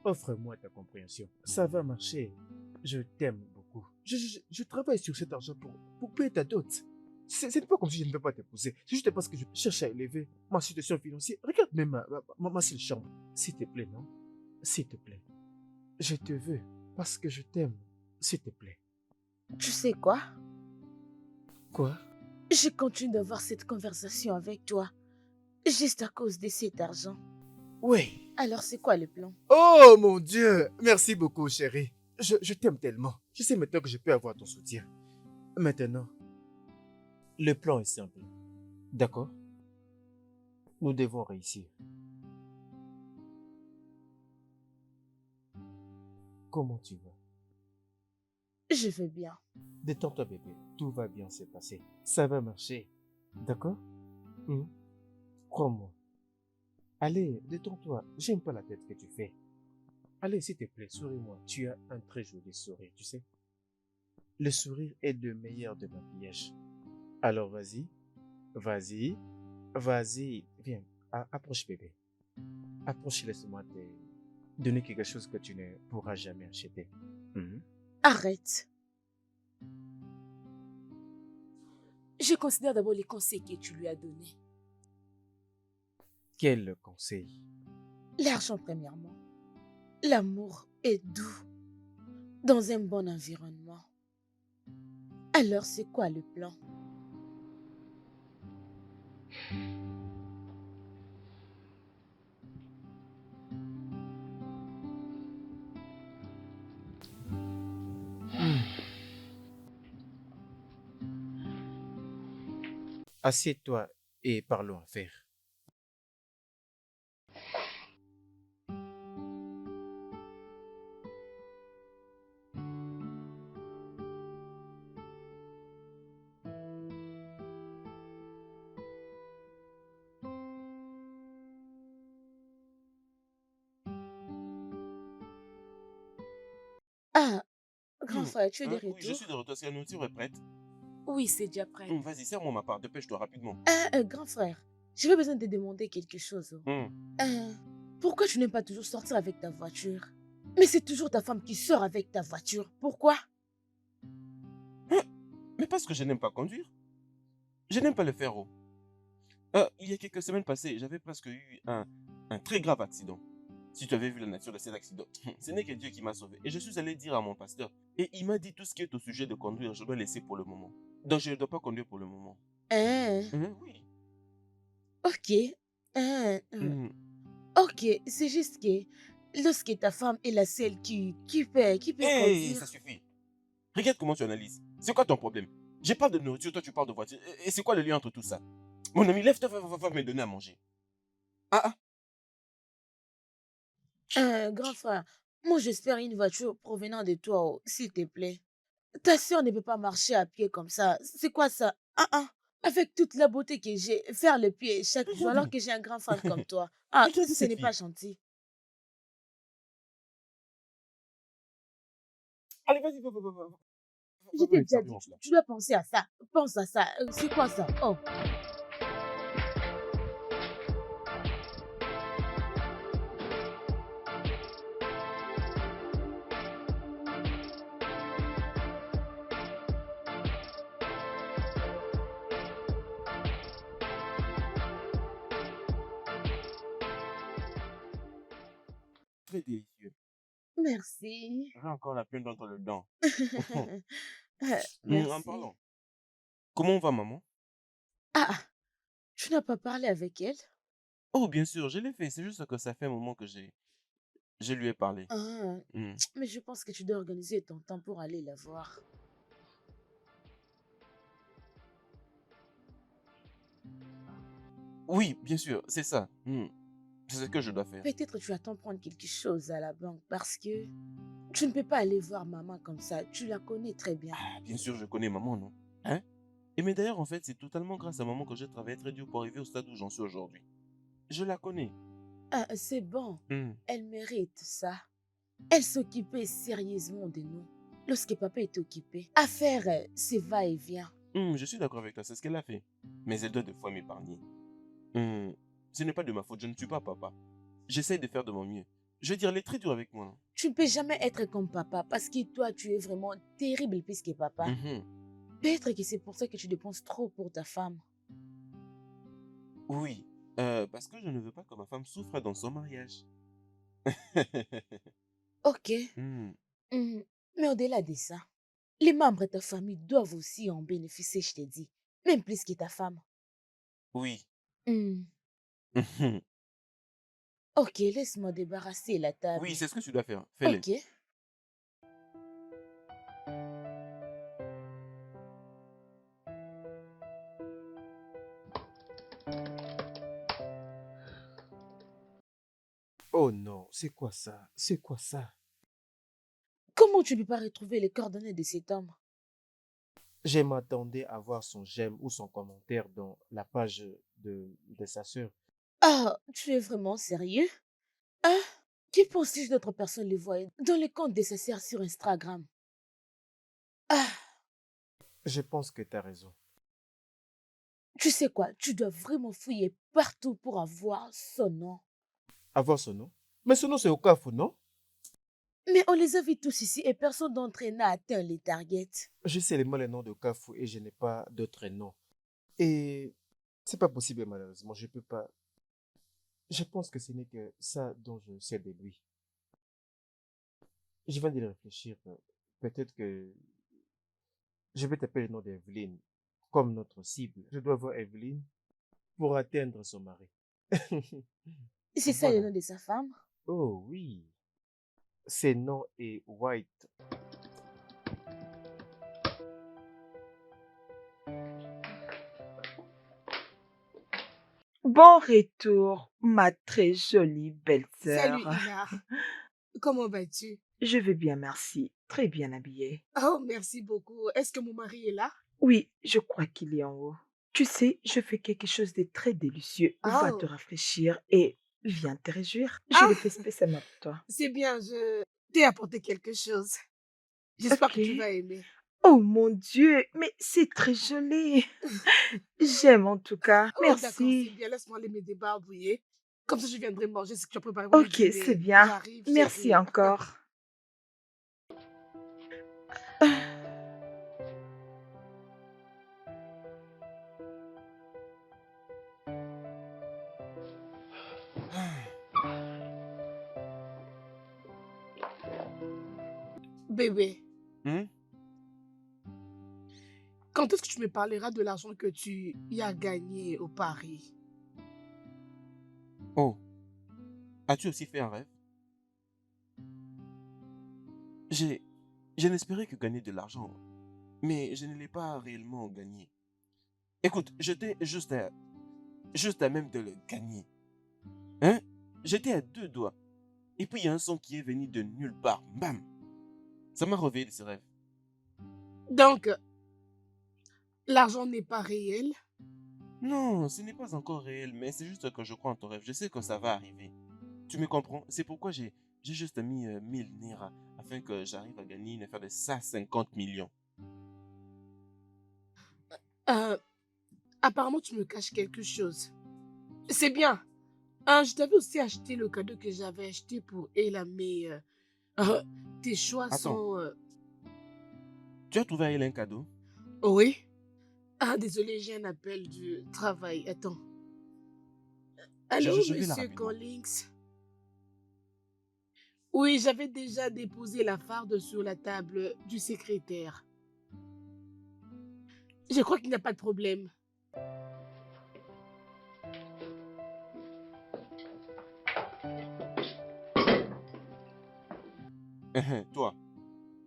S4: offre-moi ta compréhension. Ça va marcher. Je t'aime beaucoup. Je travaille sur cet argent pour payer ta dot. Ce n'est pas comme si je ne veux pas t'épouser. C'est juste parce que je cherche à élever ma situation financière. Regarde même ma seule chambre. S'il te plaît, non? S'il te plaît. Je te veux parce que je t'aime. S'il te plaît.
S5: Tu sais quoi?
S4: Quoi?
S5: Je continue d'avoir cette conversation avec toi, juste à cause de cet argent.
S4: Oui.
S5: Alors c'est quoi le plan?
S4: Oh mon Dieu! Merci beaucoup, chérie. Je t'aime tellement. Je sais maintenant que je peux avoir ton soutien. Maintenant, le plan est simple. D'accord? Nous devons réussir. Comment tu vas?
S5: Je vais bien.
S4: Détends-toi, bébé. Tout va bien se passer. Ça va marcher. D'accord? Crois-moi. Allez, détends-toi. J'aime pas la tête que tu fais. Allez, s'il te plaît, souris-moi. Tu as un très joli sourire, tu sais. Le sourire est le meilleur de maquillage. Alors vas-y, vas-y, vas-y. Viens, approche, bébé. Approche, laisse-moi te donner quelque chose que tu ne pourras jamais acheter.
S5: Arrête. Je considère d'abord les conseils que tu lui as donnés.
S4: Quel conseil?
S5: L'argent premièrement. L'amour est doux, dans un bon environnement. Alors c'est quoi le plan?
S4: Assieds-toi et parlons affaires.
S5: Ah, grand frère, tu es de
S3: Oui, je
S5: retour?
S3: suis de retour. Si la nourriture est prête.
S5: Oui, c'est déjà prêt.
S3: Vas-y, serre-moi ma part. Dépêche-toi rapidement.
S5: Grand frère, j'avais besoin de te demander quelque chose. Pourquoi tu n'aimes pas toujours sortir avec ta voiture? Mais c'est toujours ta femme qui sort avec ta voiture. Pourquoi?
S3: Mais parce que je n'aime pas conduire. Je n'aime pas le faire. Il y a quelques semaines passées, j'avais presque eu un très grave accident. Si tu avais vu la nature de cet accident, ce n'est que Dieu qui m'a sauvé. Et je suis allé dire à mon pasteur. Et il m'a dit tout ce qui est au sujet de conduire, je dois laisser pour le moment. Donc je ne dois pas conduire pour le moment. Oui.
S5: Ok.
S3: Mhm.
S5: Ok, c'est juste que lorsque ta femme est la seule qui peut
S3: Hé,
S5: conduire.
S3: ça suffit. Regarde comment tu analyses. C'est quoi ton problème? Je parle de nourriture, toi tu parles de voiture. Et c'est quoi le lien entre tout ça? Mon ami, lève-toi, va me donner à manger. Ah.
S5: Grand frère, moi j'espère une voiture provenant de toi, s'il te plaît. Ta soeur ne peut pas marcher à pied comme ça. C'est quoi ça? Avec toute la beauté que j'ai, faire le pied chaque jour alors
S3: Regardez.
S5: que j'ai un grand frère comme toi.
S3: Regardez
S5: Ce
S3: cette
S5: n'est pas
S3: fille.
S5: gentil.
S3: Allez, vas-y, va
S5: Je t'ai
S3: me
S5: déjà
S3: servir
S5: dit,
S3: mon
S5: tu,
S3: plat.
S5: tu dois penser à ça. Pense à ça. C'est quoi ça? Oh.
S3: Très délicieux.
S5: Merci.
S3: J'ai encore la peine d'entre le dent. En
S5: Merci.
S3: parlant. Comment va maman?
S5: Ah, tu n'as pas parlé avec elle?
S3: Oh, bien sûr, je l'ai fait. C'est juste que ça fait un moment que je lui ai parlé.
S5: Ah,
S3: Hmm.
S5: mais je pense que tu dois organiser ton temps pour aller la voir.
S3: Oui, bien sûr, c'est ça. C'est ce que je dois faire.
S5: Peut-être tu attends prendre quelque chose à la banque parce que tu ne peux pas aller voir maman comme ça. Tu la connais très bien.
S3: Ah, bien sûr, je connais maman, non? Hein? Et mais d'ailleurs, en fait, c'est totalement grâce à maman que j'ai travaillé très dur pour arriver au stade où j'en suis aujourd'hui. Je la connais.
S5: Ah, c'est bon.
S3: Hmm.
S5: Elle mérite ça. Elle s'occupait sérieusement de nous. Lorsque papa était occupé, à faire ses va-et-vient.
S3: Je suis d'accord avec toi, c'est ce qu'elle a fait. Mais elle doit des fois m'épargner. Ce n'est pas de ma faute, je ne suis pas papa. J'essaye de faire de mon mieux. Je veux dire, elle est très dure avec moi.
S5: Tu ne peux jamais être comme papa parce que toi, tu es vraiment terrible plus que papa.
S3: Mhm.
S5: Peut-être que c'est pour ça que tu dépenses trop pour ta femme.
S3: Oui, parce que je ne veux pas que ma femme souffre dans son mariage.
S5: Ok.
S3: Hmm.
S5: Mhm. Mais au-delà de ça, les membres de ta famille doivent aussi en bénéficier, je te dis. Même plus que ta femme.
S3: Oui.
S5: Hmm.
S3: Mhm.
S5: Ok, laisse-moi débarrasser la table.
S3: Oui, c'est ce que tu dois faire. Fais-le.
S5: Ok.
S4: Oh non, c'est quoi ça? C'est quoi ça?
S5: Comment tu ne peux pas retrouver les coordonnées de cet homme?
S4: Je m'attendais à voir son j'aime ou son commentaire dans la page de sa sœur.
S5: Ah, tu es vraiment sérieux? Hein? Qui penses-tu d'autres personnes les voient dans les comptes de sa sœur sur Instagram? Ah,
S4: Je pense que tu as raison.
S5: tu sais quoi? Tu dois vraiment fouiller partout pour avoir son nom.
S4: Avoir son nom? Mais son nom, c'est Okafu, non?
S5: Mais on les a vus tous ici et personne d'entre eux n'a atteint les targets.
S4: Je sais seulement le nom de Okafu et je n'ai pas d'autre nom. Et c'est pas possible, malheureusement. Je peux pas. Je pense que ce n'est que ça dont je sais de lui. Je viens de réfléchir. Peut-être que je vais taper le nom d'Evelyne comme notre cible. Je dois voir Evelyne pour atteindre son mari.
S5: C'est ça le
S4: Voilà.
S5: nom de sa femme?
S4: Oh oui. Ses noms est White.
S2: Bon retour, ma très jolie
S1: Salut
S2: belle-sœur.
S1: Ina, comment vas-tu?
S2: Je vais bien, merci. Très bien habillée.
S1: Oh, merci beaucoup. Est-ce que mon mari est là?
S2: Oui, je crois qu'il est en haut. Tu sais, je fais quelque chose de très délicieux. Va te
S1: Oh,
S2: rafraîchir et viens te réjouir. Je l'ai
S1: ah,
S2: fait spécialement pour toi.
S1: c'est bien, je t'ai apporté quelque chose. J'espère
S2: Ok.
S1: que tu vas aimer.
S2: Oh mon Dieu, mais c'est très joli. J'aime en tout cas.
S1: Oh, d'accord, c'est
S2: Merci.
S1: bien. Laisse-moi aller me débarbouiller. Comme ça, je viendrai manger ce que tu as préparé pour le
S2: Ok, c'est
S1: dîner.
S2: bien.
S1: J'arrive,
S2: Merci
S1: chérie.
S2: encore.
S1: Bébé,
S3: Hmm?
S1: quand est-ce que tu me parleras de l'argent que tu y as gagné au Paris?
S3: Oh, as-tu aussi fait un rêve? J'ai, je n'espérais que gagner de l'argent, mais je ne l'ai pas réellement gagné. Écoute, j'étais juste à même de le gagner. Hein? J'étais à deux doigts. Et puis il y a un son qui est venu de nulle part. Bam! Ça m'a réveillé de ce rêve.
S1: Donc, l'argent n'est pas réel.
S3: Non, ce n'est pas encore réel, mais c'est juste que je crois en ton rêve. Je sais que ça va arriver. Tu me comprends? C'est pourquoi j'ai juste mis 1000 Naira afin que j'arrive à gagner une affaire de 150 millions.
S1: Euh, apparemment, tu me caches quelque chose. C'est bien. Hein, je t'avais aussi acheté le cadeau que j'avais acheté pour Ella, mais euh, tes choix
S3: Attends,
S1: sont...
S3: tu as trouvé à elle un cadeau?
S1: Oui. Ah, désolé, j'ai un appel du travail. Attends. Allô,
S3: Je vais la
S1: monsieur
S3: rappeler.
S1: Collins? Oui, j'avais déjà déposé la farde sur la table du secrétaire. Je crois qu'il n'y a pas de problème.
S3: Toi,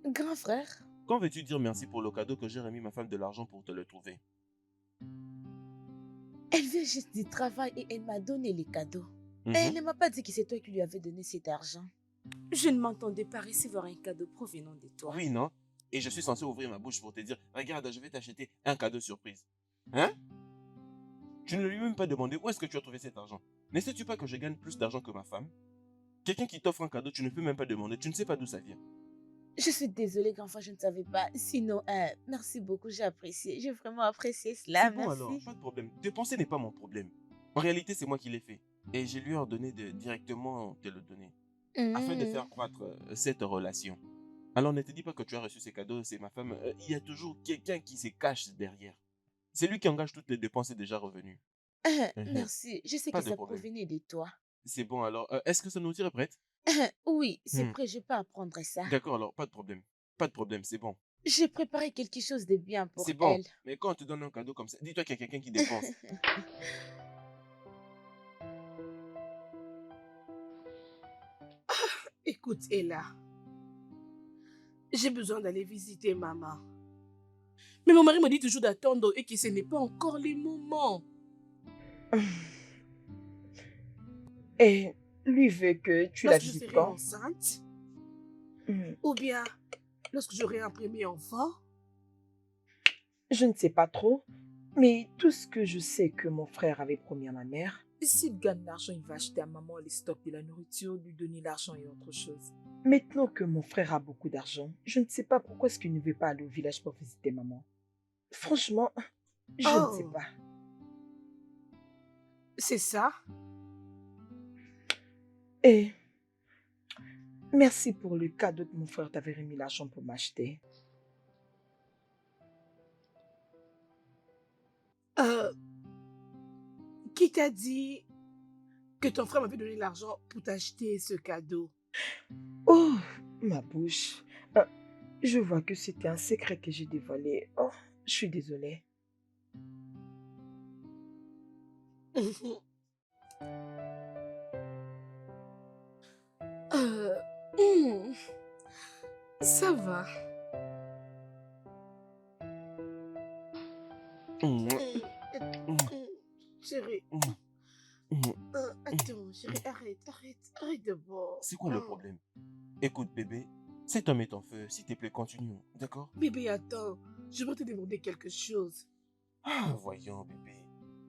S5: Grand frère,
S3: quand veux-tu dire merci pour le cadeau que j'ai remis ma femme de l'argent pour te le trouver?
S5: elle vient juste du travail et elle m'a donné les cadeaux. Et elle
S3: Mhm.
S5: ne m'a pas dit que c'est toi qui lui avais donné cet argent. Je ne m'entendais pas recevoir un cadeau provenant de toi.
S3: Oui, non? Et je suis censé ouvrir ma bouche pour te dire, regarde, je vais t'acheter un cadeau surprise. Hein? Tu ne lui as même pas demandé où est-ce que tu as trouvé cet argent. Ne sais-tu pas que je gagne plus d'argent que ma femme? Quelqu'un qui t'offre un cadeau, tu ne peux même pas demander, tu ne sais pas d'où ça vient.
S5: Je suis désolée qu'enfin je ne savais pas. Sinon, merci beaucoup, j'ai apprécié. J'ai vraiment apprécié cela,
S3: C'est bon alors,
S5: merci.
S3: pas de problème. Dépenser n'est pas mon problème. En réalité, c'est moi qui l'ai fait. Et je lui ai ordonné de directement te le donner. Afin de faire
S5: Mhm.
S3: croître cette relation. Alors ne te dis pas que tu as reçu ces cadeaux, c'est ma femme. Il y a toujours quelqu'un qui se cache derrière. C'est lui qui engage toutes les dépenses et déjà revenus. Mhm.
S5: Merci, je sais que
S3: Pas de
S5: ça
S3: problème.
S5: provenait de toi.
S3: C'est bon alors. Est-ce que sa nourriture est prête?
S5: Oui, c'est
S3: Hmm.
S5: prêt, je peux apprendre ça.
S3: D'accord alors, pas de problème. Pas de problème, c'est bon.
S5: J'ai préparé quelque chose de bien pour
S3: C'est bon.
S5: elle.
S3: Mais quand on te donne un cadeau comme ça, dis-toi qu'il y a quelqu'un qui dépense.
S1: Écoute, Ella, j'ai besoin d'aller visiter maman. Mais mon mari me dit toujours d'attendre et que ce n'est pas encore le moment.
S2: Et lui veut que tu la
S1: Lorsque je
S2: visites
S1: serai
S2: quand?
S1: enceinte,
S2: Hmm,
S1: ou bien lorsque j'aurai un premier enfant.
S2: Je ne sais pas trop, mais tout ce que je sais que mon frère avait promis à ma mère, s'il gagne l'argent, il va acheter à maman les stocks de la nourriture, lui donner l'argent et autre chose. Maintenant que mon frère a beaucoup d'argent, je ne sais pas pourquoi est-ce qu'il ne veut pas aller au village pour visiter maman. Franchement, je ne sais
S1: Oh,
S2: pas.
S1: c'est ça?
S2: Et merci pour le cadeau que mon frère t'avait remis l'argent pour m'acheter.
S1: Euh, qui t'a dit que ton frère m'avait donné l'argent pour t'acheter ce cadeau?
S2: Oh, ma bouche. Euh, je vois que c'était un secret que j'ai dévoilé. Oh, je suis désolée.
S1: Euh, hmm, ça va.
S3: Mmh, mmh,
S1: Hmm, chérie,
S3: mmh, mmh.
S1: attends, chérie, arrête d'abord.
S3: C'est quoi le problème? Écoute, bébé, cet homme est en feu. S'il te plaît, continuons. D'accord?
S1: Bébé, attends, je veux te demander quelque chose.
S3: Ah, voyons, bébé.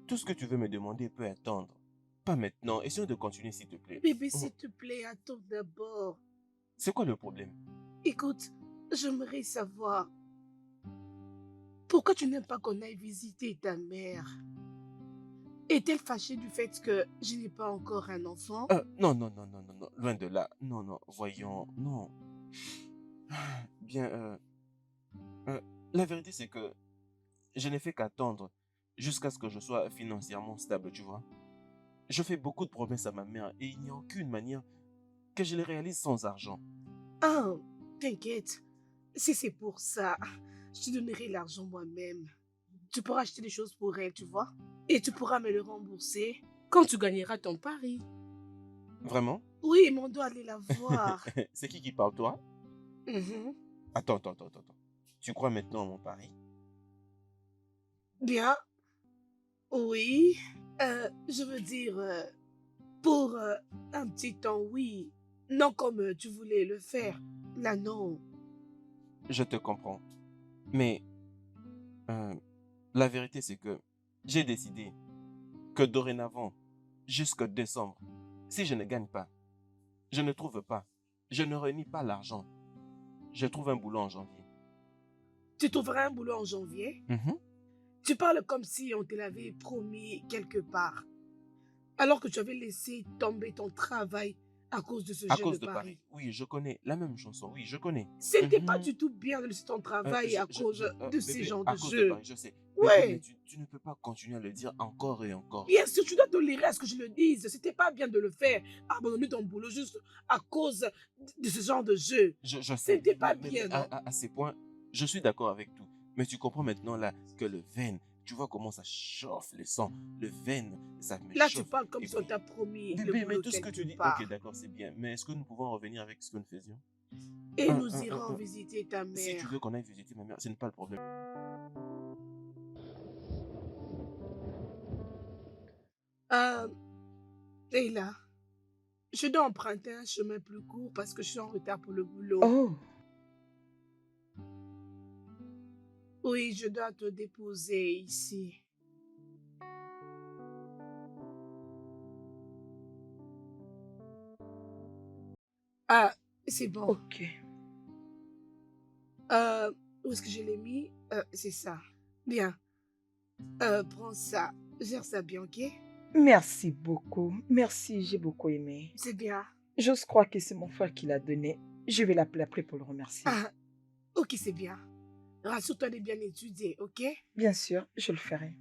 S3: Tout ce que tu veux me demander peut attendre. Pas maintenant. Essayons de continuer, s'il te plaît.
S1: Bébé, s'il te plaît, attends d'abord.
S3: C'est quoi le problème?
S1: Écoute, j'aimerais savoir pourquoi tu n'aimes pas qu'on aille visiter ta mère. Est-elle fâchée du fait que je n'ai pas encore un enfant?
S3: Non, non, non, non, non, non. Loin de là. Non, non. Voyons. Non. Bien, euh, la vérité, c'est que je n'ai fait qu'attendre jusqu'à ce que je sois financièrement stable, tu vois. Je fais beaucoup de promesses à ma mère et il n'y a aucune manière que je les réalise sans argent.
S1: Ah, t'inquiète. Si c'est pour ça, je te donnerai l'argent moi-même. Tu pourras acheter des choses pour elle, tu vois. Et tu pourras me le rembourser quand tu gagneras ton pari.
S3: Vraiment?
S1: Oui, mais on doit aller la voir.
S3: C'est qui parle, toi?
S1: Mhm.
S3: Attends, attends, attends, attends. Tu crois maintenant à mon pari?
S1: Bien, oui. Je veux dire, pour un petit temps, oui. Non comme tu voulais le faire. Là, non.
S3: Je te comprends. Mais euh, la vérité, c'est que j'ai décidé que dorénavant, jusqu'au décembre, si je ne gagne pas, je ne trouve pas, je ne réunis pas l'argent, je trouve un boulot en janvier.
S1: Tu trouveras un boulot en janvier.
S3: Mhm.
S1: Tu parles comme si on te l'avait promis quelque part. Alors que tu avais laissé tomber ton travail à cause de ce
S3: À
S1: jeu de
S3: cause de Paris.
S1: Paris.
S3: Oui, je connais la même chanson. Oui, je connais.
S1: Ce n'était pas
S3: Mhm.
S1: du tout bien de laisser ton travail à cause de ces
S3: Bébé,
S1: genres
S3: à
S1: de
S3: cause de
S1: jeux.
S3: Paris, je sais. Bébé, mais
S1: Ouais.
S3: tu ne peux pas continuer à le dire encore et encore.
S1: Bien sûr, tu dois tolérer à ce que je le dise. C'était pas bien de le faire. Abandonner ton boulot juste à cause de ce genre de jeu.
S3: Je
S1: Ce
S3: sais.
S1: n'était pas
S3: Mais
S1: bien, non?
S3: à ces points, je suis d'accord avec tout. Mais tu comprends maintenant là que le veine, tu vois comment ça chauffe le sang. Le veine, ça me
S1: Là, tu
S3: chauffe.
S1: parles comme
S3: Et
S1: si on
S3: puis,
S1: t'a promis le
S3: bébé, mais
S1: boulot
S3: tout ce que
S1: quelque
S3: tu dis. Ok,
S1: part.
S3: d'accord, c'est bien. Mais est-ce que nous pouvons revenir avec ce que nous faisions?
S1: Et
S3: Un,
S1: nous
S3: un, un,
S1: irons
S3: un.
S1: visiter ta
S3: Si tu
S1: mère.
S3: veux qu'on aille visiter ma mère, ce n'est pas le problème.
S1: Euh, et là, je dois emprunter un chemin plus court parce que je suis en retard pour le boulot.
S2: Oh,
S1: Oui, je dois te déposer ici. Ah, c'est bon.
S2: Ok.
S1: Où est-ce que je l'ai mis? C'est ça. Bien. Prends ça. Gère ça bien, ok?
S2: Merci beaucoup. Merci, j'ai beaucoup aimé.
S1: C'est bien.
S2: J'ose croire que c'est mon frère qui l'a donné. Je vais l'appeler après pour le remercier.
S1: Ah, ok, c'est bien. Rassure-toi de bien étudier, ok?
S2: Bien sûr, je le ferai.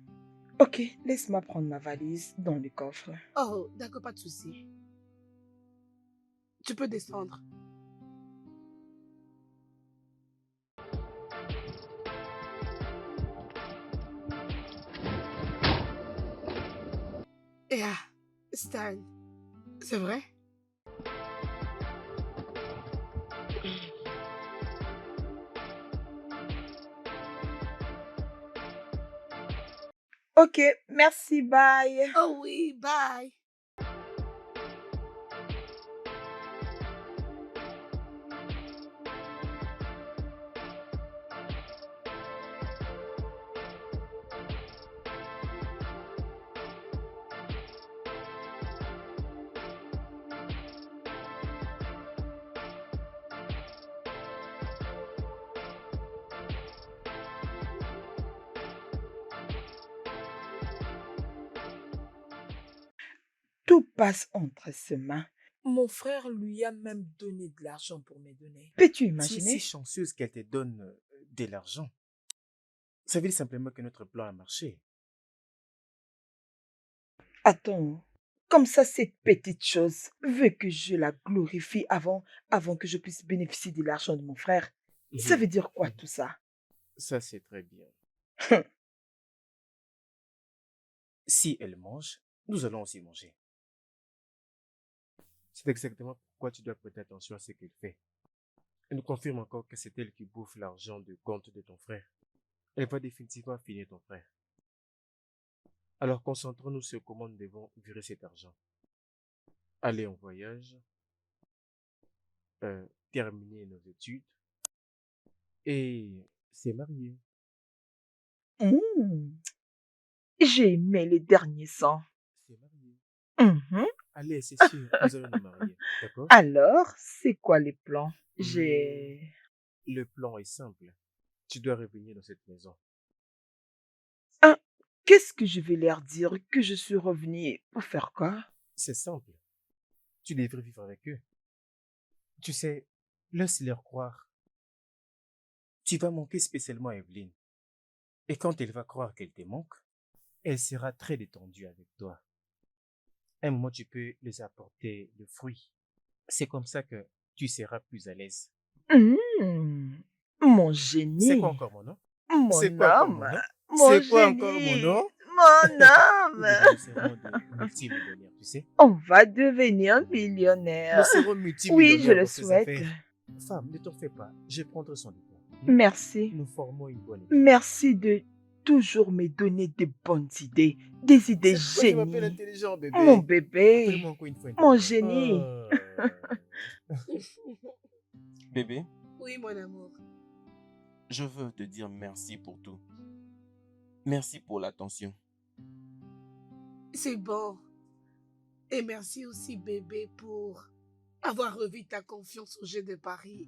S2: Ok, laisse-moi prendre ma valise dans le coffre.
S1: Oh, d'accord, pas de souci. Tu peux descendre. Et ah, Stan, c'est vrai?
S2: Ok, merci, bye.
S1: Oh oui, bye.
S2: Tout passe entre ses mains.
S6: Mon frère lui a même donné de l'argent pour me donner.
S2: Peux-tu
S4: Tu es
S2: imaginer?
S4: si chanceuse qu'elle te donne de l'argent. Ça veut dire simplement que notre plan a marché.
S2: Attends, comme ça, cette petite chose veut que je la glorifie avant que je puisse bénéficier de l'argent de mon frère. Ça veut dire quoi tout ça?
S4: Ça, c'est très bien. Si elle mange, nous allons aussi manger. C'est exactement pourquoi tu dois prêter attention à ce qu'elle fait. Elle nous confirme encore que c'est elle qui bouffe l'argent du compte de ton frère. Elle va définitivement finir ton frère. Alors concentrons-nous sur comment nous devons virer cet argent. Aller en voyage, terminer nos études et se marier.
S2: Mmh, j'ai aimé les derniers sons.
S4: Se marier.
S2: Mhm.
S4: Allez, c'est sûr, nous allons nous marier. D'accord?
S2: Alors, c'est quoi les plans?
S4: Le plan est simple. Tu dois revenir dans cette maison.
S2: Ah, qu'est-ce que je vais leur dire? Que je suis revenue pour faire quoi?
S4: C'est simple. Tu devrais vivre avec eux. Tu sais, laisse-leur croire. Tu vas manquer spécialement à Evelyne. Et quand elle va croire qu'elle te manque, elle sera très détendue avec toi. À un moment, tu peux les apporter le fruit. C'est comme ça que tu seras plus à l'aise.
S2: Mmh, mon
S4: C'est
S2: génie,
S4: quoi encore mon nom?
S2: mon
S4: C'est quoi encore
S2: homme,
S4: mon nom?
S2: mon
S4: C'est quoi encore mon
S2: génie,
S4: nom?
S2: mon
S4: Tous
S2: homme.
S4: les deux, nous serons des multimillionnaires, tu sais.
S2: On va devenir
S4: Nous
S2: millionnaire.
S4: serons
S2: Oui, je
S4: multimillionnaires
S2: le
S4: dans ces
S2: souhaite.
S4: affaires. Femme, ne t'en fais pas. Je prendrai soin de toi.
S2: Merci.
S4: Nous formons une bonne équipe.
S2: Merci de toujours me donner de bonnes idées, des idées
S4: C'est pourquoi je m'appelle
S2: génies.
S4: intelligent, bébé.
S2: Mon bébé,
S4: Appelle-moi encore une fois
S2: mon
S4: intelligent.
S2: génie.
S3: Bébé,
S1: Oui, mon amour.
S3: je veux te dire merci pour tout. Merci pour l'attention.
S1: C'est bon. Et merci aussi, bébé, pour avoir revu ta confiance au jeu de Paris.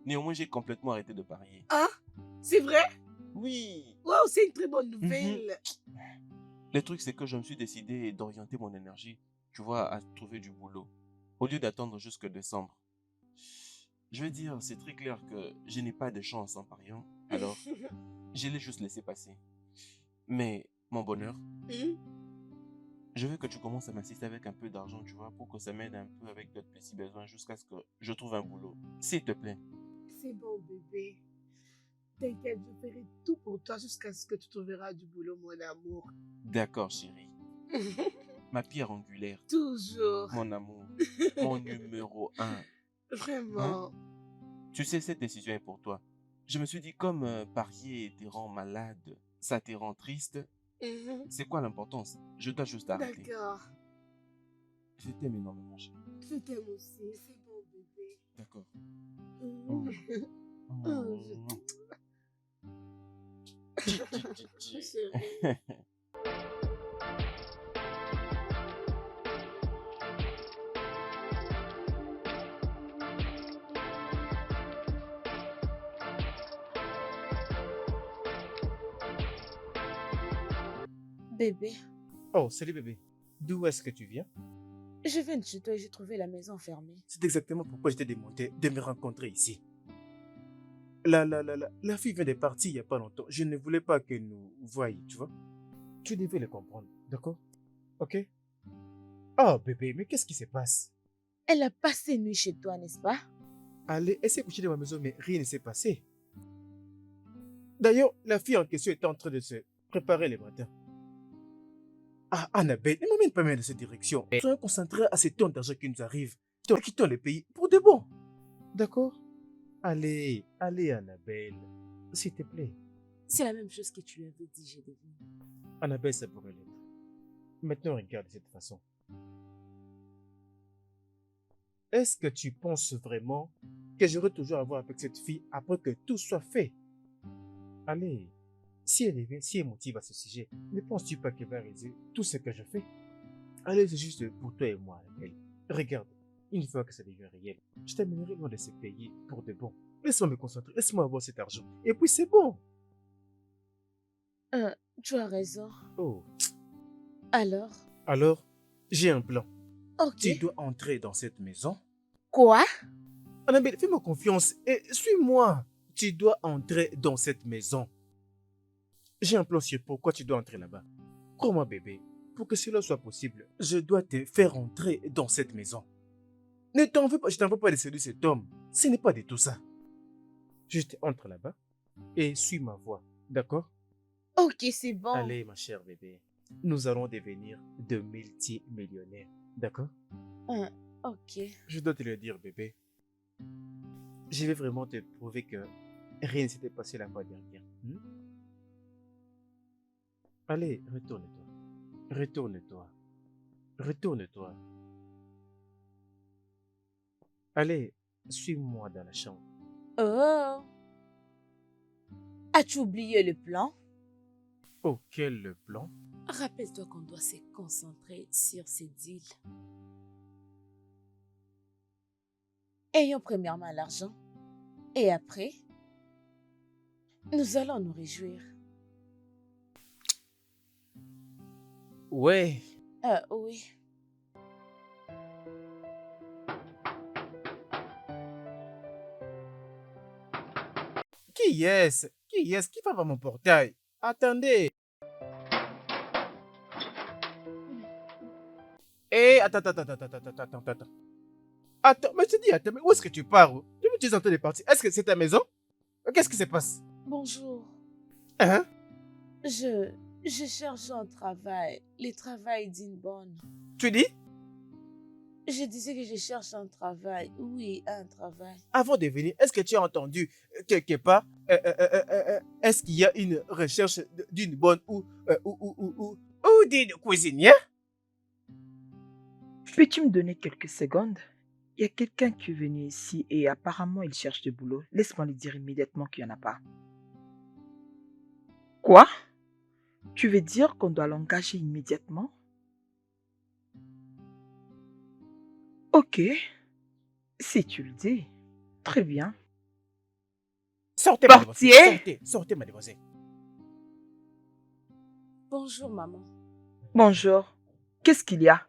S3: Néanmoins, j'ai complètement arrêté de parier.
S1: Ah, c'est vrai?
S3: Oui.
S1: Wow, c'est une très bonne nouvelle.
S3: Le truc, c'est que je me suis décidé d'orienter mon énergie, tu vois, à trouver du boulot, au lieu d'attendre jusque décembre. Je veux dire, c'est très clair que je n'ai pas de chance en pariant, alors je l'ai juste laissé passer. Mais, mon bonheur, je veux que tu commences à m'assister avec un peu d'argent, tu vois, pour que ça m'aide un peu avec d'autres petits besoins jusqu'à ce que je trouve un boulot. S'il te plaît.
S1: C'est bon, bébé. T'inquiète, je ferai tout pour toi jusqu'à ce que tu trouveras du boulot, mon amour.
S3: D'accord, chérie. Ma pierre angulaire,
S1: Toujours.
S3: mon amour, mon numéro 1.
S1: Vraiment.
S3: Tu sais, cette décision est pour toi. Je me suis dit, comme parier te rend malade, ça te rend triste, c'est quoi l'importance? Je dois juste arrêter.
S1: D'accord.
S3: Je t'aime énormément, chérie.
S1: Je t'aime aussi. C'est bon, bébé.
S3: D'accord.
S1: Mm. Oh, je
S5: Mon chéri. Bébé,
S4: Oh, salut bébé. D'où est-ce que tu viens?
S5: je viens de chez toi et j'ai trouvé la maison fermée.
S4: C'est exactement pourquoi je t'ai demandé de me rencontrer ici. La fille vient de partir il n'y a pas longtemps. Je ne voulais pas que nous voyions, tu vois. Tu devais le comprendre, d'accord? Ok? Oh bébé, mais qu'est-ce qui se passe?
S5: Elle a passé une nuit chez toi, n'est-ce pas?
S4: Allez, elle s'est couchée dans ma maison, mais rien ne s'est passé. D'ailleurs, la fille en question était en train de se préparer le matin. Ah, Annabelle, ne m'amène pas même dans cette direction. Soyons concentrés à ces tonnes d'argent qui nous arrivent. Quittons le pays pour de bon. D'accord? Allez, allez, Annabelle. S'il te plaît.
S5: C'est la même chose que tu lui avais dit, j'ai deviné.
S4: Annabelle, ça pourrait l'être. Maintenant, regarde de cette façon. Est-ce que tu penses vraiment que j'aurai toujours à voir avec cette fille après que tout soit fait? Allez, si elle est bien, si elle motive à ce sujet, ne penses-tu pas qu'elle va réaliser tout ce que je fais? Allez, c'est juste pour toi et moi, Annabelle. Regarde, une fois que ça devient réel, je t'amènerai loin de ce pays pour de bon. Laisse-moi me concentrer, laisse-moi avoir cet argent. Et puis c'est bon.
S5: Tu as raison.
S4: Oh,
S5: Alors?
S4: alors, j'ai un plan.
S5: Ok.
S4: Tu dois entrer dans cette maison.
S5: Quoi?
S4: Annabelle, fais-moi confiance et suis-moi. Tu dois entrer dans cette maison. J'ai un plan sur pourquoi tu dois entrer là-bas. Crois-moi, bébé, pour que cela soit possible, je dois te faire entrer dans cette maison. Ne t'en veux pas, je t'en veux pas de séduire cet homme. Ce n'est pas de tout ça. Juste entre là-bas et suis ma voie, d'accord?
S5: Ok, c'est bon.
S4: Allez, ma chère bébé, nous allons devenir de multimillionnaires, d'accord?
S5: Ok.
S4: Je dois te le dire, bébé. Je vais vraiment te prouver que rien ne s'était passé la fois dernière. Allez, retourne-toi. Retourne-toi. Retourne-toi. Allez, suis-moi dans la chambre.
S5: Oh. As-tu oublié le plan?
S4: Oh, quel plan?
S5: Rappelle-toi qu'on doit se concentrer sur ces deals. Ayons premièrement l'argent. Et après, nous allons nous réjouir.
S4: Ouais.
S5: Oui.
S4: Qui est-ce? Qui est-ce qui va voir mon portail? Attendez. Attends. Attends, mais je te dis, attends, mais où est-ce que tu pars? Tu es en train de partir. Est-ce que c'est ta maison? Qu'est-ce qui se passe?
S5: Bonjour.
S4: Hein?
S5: Je cherche un travail. Le travail d'une bonne.
S4: Tu dis?
S5: Je disais que je cherche un travail. Oui, un travail.
S4: Avant de venir, est-ce que tu as entendu quelque part, est-ce qu'il y a une recherche d'une bonne ou d'une cuisinière?
S2: Peux-tu me donner quelques secondes? Il y a quelqu'un qui est venu ici et apparemment il cherche du boulot. Laisse-moi lui dire immédiatement qu'il n'y en a pas. Quoi? Tu veux dire qu'on doit l'engager immédiatement? Ok, si tu le dis. Très bien.
S4: Sortez,
S2: Portier!
S4: mademoiselle. Sortez, mademoiselle.
S5: Bonjour, maman.
S2: Bonjour. Qu'est-ce qu'il y a?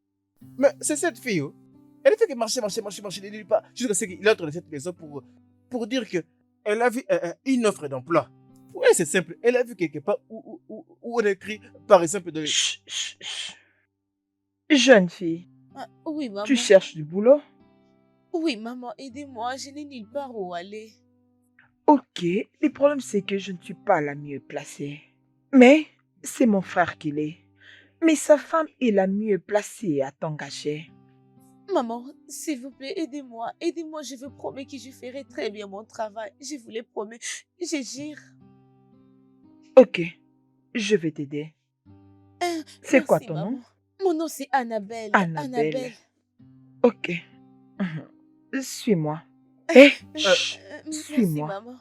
S4: Mais c'est cette fille, oh. Elle ne fait que marcher, ne dit pas. Jusqu'à ce qu'il entre dans cette maison pour dire qu'elle a vu une offre d'emploi. Pour elle, c'est simple. Elle a vu quelque part où on écrit, par exemple, de...
S2: Chut, chut, chut. Jeune fille,
S5: Oui, maman.
S2: tu cherches du boulot?
S5: Oui, maman, aidez-moi. Je n'ai nulle part où aller.
S2: Ok, le problème c'est que je ne suis pas la mieux placée. Mais c'est mon frère qui l'est. Mais sa femme est la mieux placée à t'engager.
S5: Maman, s'il vous plaît, aidez-moi. Aidez-moi, je vous promets que je ferai très bien mon travail. Je vous le promets. Je jure.
S2: Ok, je vais t'aider. C'est quoi
S5: Merci,
S2: ton
S5: maman.
S2: nom?
S5: Mon nom, c'est Annabelle.
S2: Annabelle. Ok. Suis-moi. Hé,
S5: Merci,
S2: suis-moi.
S5: maman.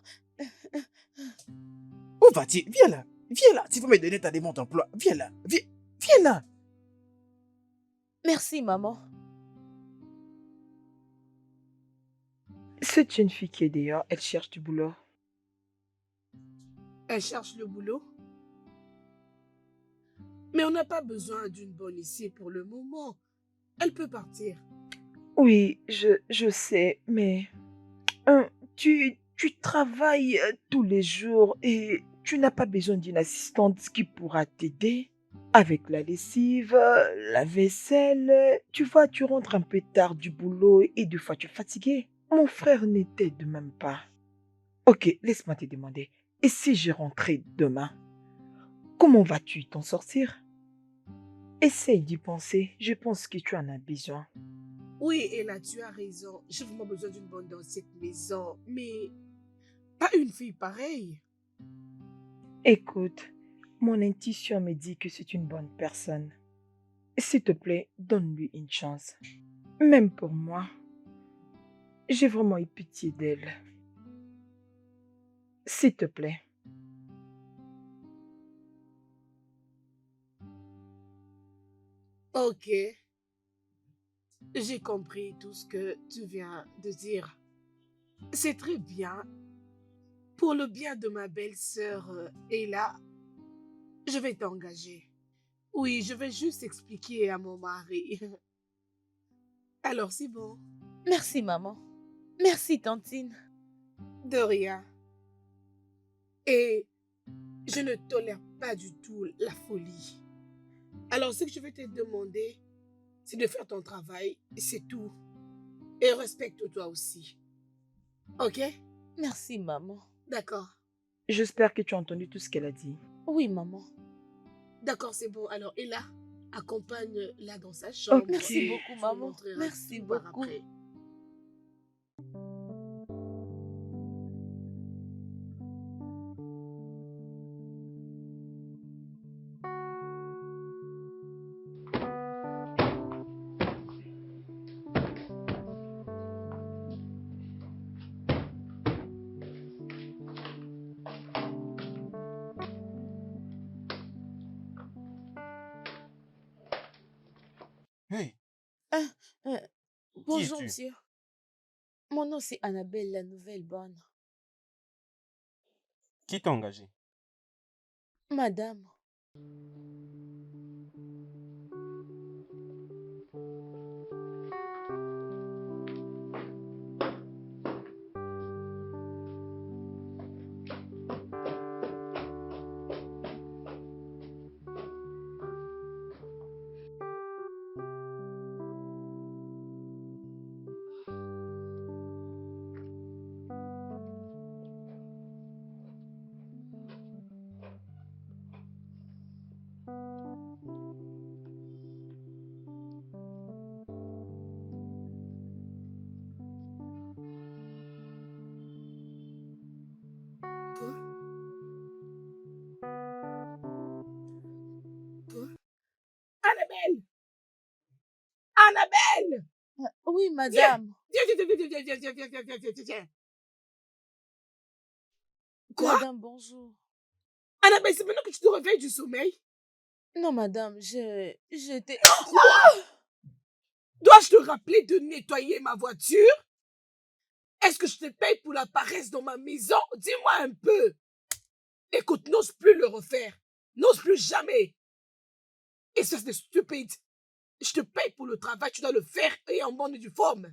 S4: Où vas-tu? Viens là. Viens là, tu vas me donner ta demande d'emploi. Viens là, viens là.
S5: Merci, maman.
S2: C'est une fille qui est dehors, elle cherche du boulot.
S1: Elle cherche le boulot. Mais on n'a pas besoin d'une bonne ici pour le moment. Elle peut partir.
S2: Oui, je sais, mais tu travailles tous les jours et tu n'as pas besoin d'une assistante qui pourra t'aider avec la lessive, la vaisselle. Tu vois, tu rentres un peu tard du boulot et des fois tu es fatigué. Mon frère ne t'aide même pas. Ok, laisse-moi te demander. Et si je rentrais demain, comment vas-tu t'en sortir? Essaye d'y penser. Je pense que tu en as besoin.
S1: Oui, Ella, tu as raison. J'ai vraiment besoin d'une bonne dans cette maison. Mais pas une fille pareille.
S2: Écoute, mon intuition me dit que c'est une bonne personne. S'il te plaît, donne-lui une chance. Même pour moi, j'ai vraiment eu pitié d'elle. S'il te plaît.
S1: Ok, j'ai compris tout ce que tu viens de dire. C'est très bien. Pour le bien de ma belle-sœur Ella, je vais t'engager. Oui, je vais juste expliquer à mon mari. Alors c'est bon.
S5: Merci, maman. Merci, tantine.
S1: De rien. Et je ne tolère pas du tout la folie. Alors ce que je vais te demander, c'est de faire ton travail, c'est tout. Et respecte-toi aussi. Ok?
S5: Merci, maman.
S1: D'accord.
S2: J'espère que tu as entendu tout ce qu'elle a dit.
S5: Oui, maman.
S1: D'accord, c'est bon. Alors, Ella, accompagne-la dans sa
S2: Ok.
S1: chambre.
S5: Merci beaucoup,
S1: Tu me
S5: maman.
S1: montreras
S5: Merci
S1: tout par
S5: beaucoup.
S1: après.
S3: Hey,
S5: Ah, euh,
S3: qui
S5: bonjour,
S3: es-tu?
S5: monsieur. Mon nom, c'est Annabelle, la nouvelle bonne.
S3: Qui t'a engagé?
S5: Madame.
S1: Quoi? Quoi? Annabelle! Annabelle!
S5: Oui,
S1: Viens!
S5: madame.
S1: Viens! Quoi?
S5: Madame, bonjour.
S1: Annabelle, c'est maintenant que tu te réveilles du sommeil?
S5: Non, madame, j'étais...
S1: Quoi? Dois-je te rappeler de nettoyer ma voiture? Est-ce que je te paye pour la paresse dans ma maison? Dis-moi un peu. Écoute, n'ose plus le refaire. N'ose plus jamais. Et ça, c'est stupide. Je te paye pour le travail, tu dois le faire et en bonne et due forme.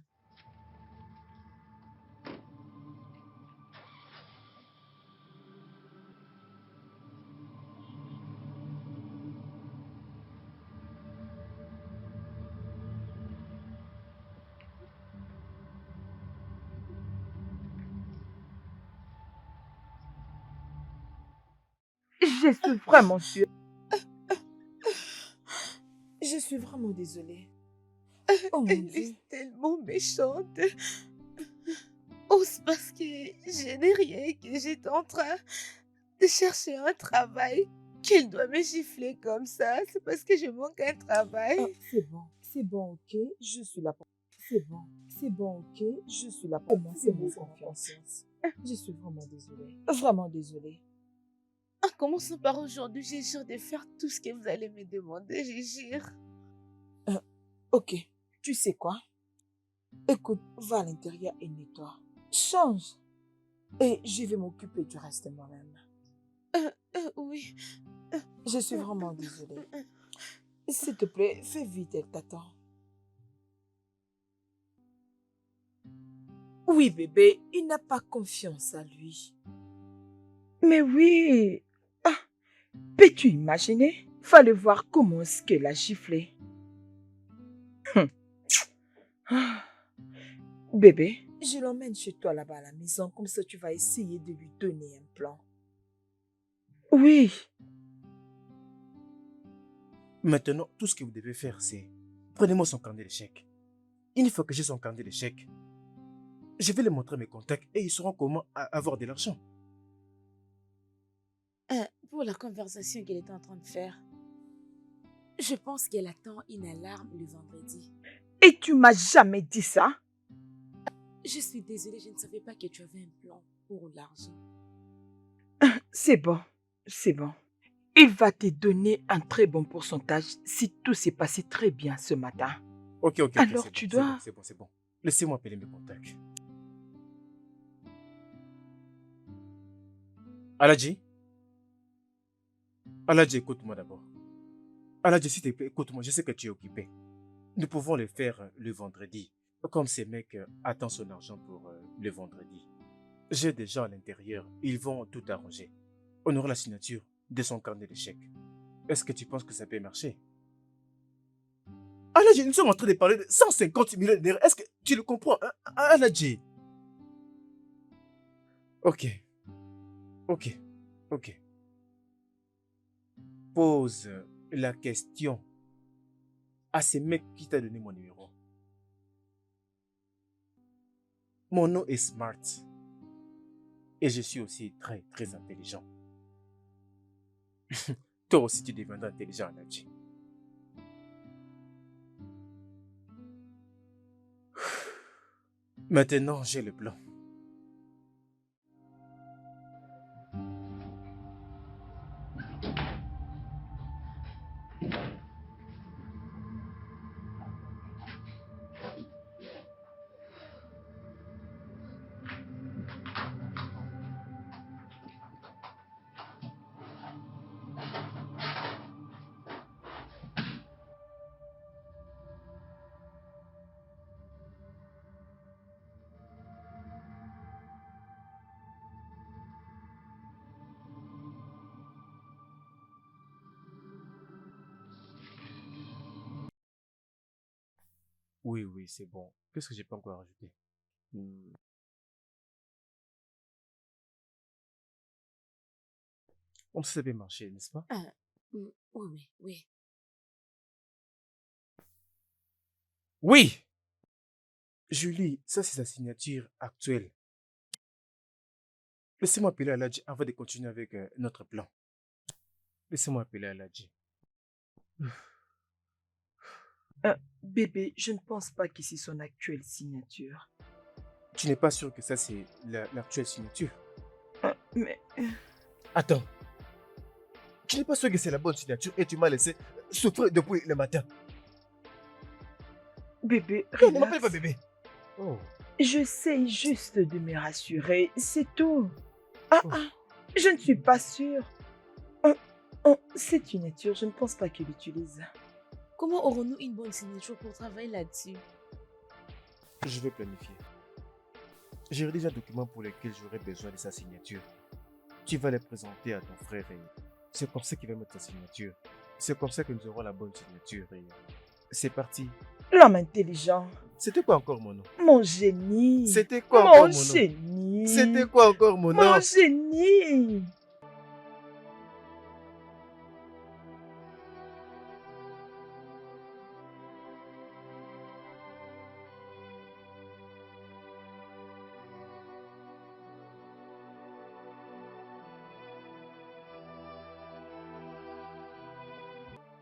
S2: Je suis vraiment sûre. Je suis vraiment désolée. Oh mon
S5: Elle
S2: Dieu.
S5: est tellement méchante. Oh, c'est parce que je n'ai rien, que j'étais en train de chercher un travail, qu'elle doit me gifler comme ça. C'est parce que je manque un travail.
S6: C'est bon, ok? Je suis là pour... c'est bon, ok? Je suis là pour moi, c'est mon confiance. Je suis vraiment désolée. Vraiment désolée.
S5: En commençant par aujourd'hui, je jure de faire tout ce que vous allez me demander, je jure.
S6: Ok, tu sais quoi? Écoute, va à l'intérieur et nettoie. Change. Et je vais m'occuper du reste moi-même.
S5: Oui.
S6: Je suis vraiment désolée. S'il te plaît, fais vite, elle t'attend. Oui, bébé, il n'a pas confiance à lui.
S2: Mais oui. Ah, peux-tu imaginer? Fallait voir comment est-ce qu'elle a giflé. Ah, bébé,
S6: Je l'emmène chez toi là-bas à la maison, comme ça tu vas essayer de lui donner un plan.
S2: oui.
S4: Maintenant, tout ce que vous devez faire, c'est... Prenez-moi son carnet d'échecs. Une fois que j'ai son carnet d'échecs, je vais lui montrer mes contacts et ils sauront comment avoir de l'argent.
S5: Pour la conversation qu'elle est en train de faire, je pense qu'elle attend une alarme le vendredi.
S2: Et tu m'as jamais dit ça?
S5: Je suis désolée, je ne savais pas que tu avais un plan pour l'argent.
S2: C'est bon, c'est bon. Il va te donner un très bon pourcentage si tout s'est passé très bien ce matin.
S4: Ok,
S2: Alors
S4: c'est
S2: tu
S4: bon,
S2: dois...
S4: c'est bon. Laissez-moi appeler mes contacts. Aladji? Aladji, écoute-moi d'abord. Aladji, s'il te plaît, écoute-moi, je sais que tu es occupé. Nous pouvons le faire le vendredi. Comme ces mecs attendent son argent pour le vendredi. J'ai des gens à l'intérieur, ils vont tout arranger. On aura la signature de son carnet d'échecs. Est-ce que tu penses que ça peut marcher? Aladji, nous sommes en train de parler de 150 millions d'euros. Est-ce que tu le comprends, hein, Aladji? Ok. Pose la question à ce mec qui t'a donné mon numéro. Mon nom est Smart. Et je suis aussi très, très intelligent. Toi aussi, tu deviendras intelligent, Aladji. Maintenant, j'ai le plan. Oui, c'est bon. Qu'est-ce que j'ai pas encore rajouté? On sait bien marcher, n'est-ce pas?
S5: Oui.
S4: Oui! Julie, ça c'est sa signature actuelle. Laissez-moi appeler Aladji avant de continuer avec notre plan. Laissez-moi appeler Aladji.
S2: Bébé, je ne pense pas que c'est son actuelle signature.
S4: Tu n'es pas sûr que ça c'est l'actuelle signature?
S2: Mais...
S4: Attends. Tu n'es pas sûr que c'est la bonne signature et tu m'as laissé souffrir depuis le matin.
S2: Bébé,
S4: Non, ne m'appelle pas
S2: relax.
S4: bébé. Oh.
S2: J'essaie juste de me rassurer, c'est tout. Ah, je ne suis pas sûre. Cette signature, je ne pense pas qu'il l'utilise.
S5: Comment aurons-nous une bonne signature pour travailler là-dessus?
S4: Je vais planifier. J'ai déjà un document pour lequel j'aurai besoin de sa signature. Tu vas les présenter à ton frère et c'est comme ça qu'il va mettre sa signature. C'est comme ça que nous aurons la bonne signature et c'est parti.
S2: L'homme intelligent.
S4: C'était quoi encore mon nom?
S2: Mon génie.
S4: C'était quoi encore mon nom?
S2: Génie.
S4: C'était quoi encore mon nom?
S2: Mon génie.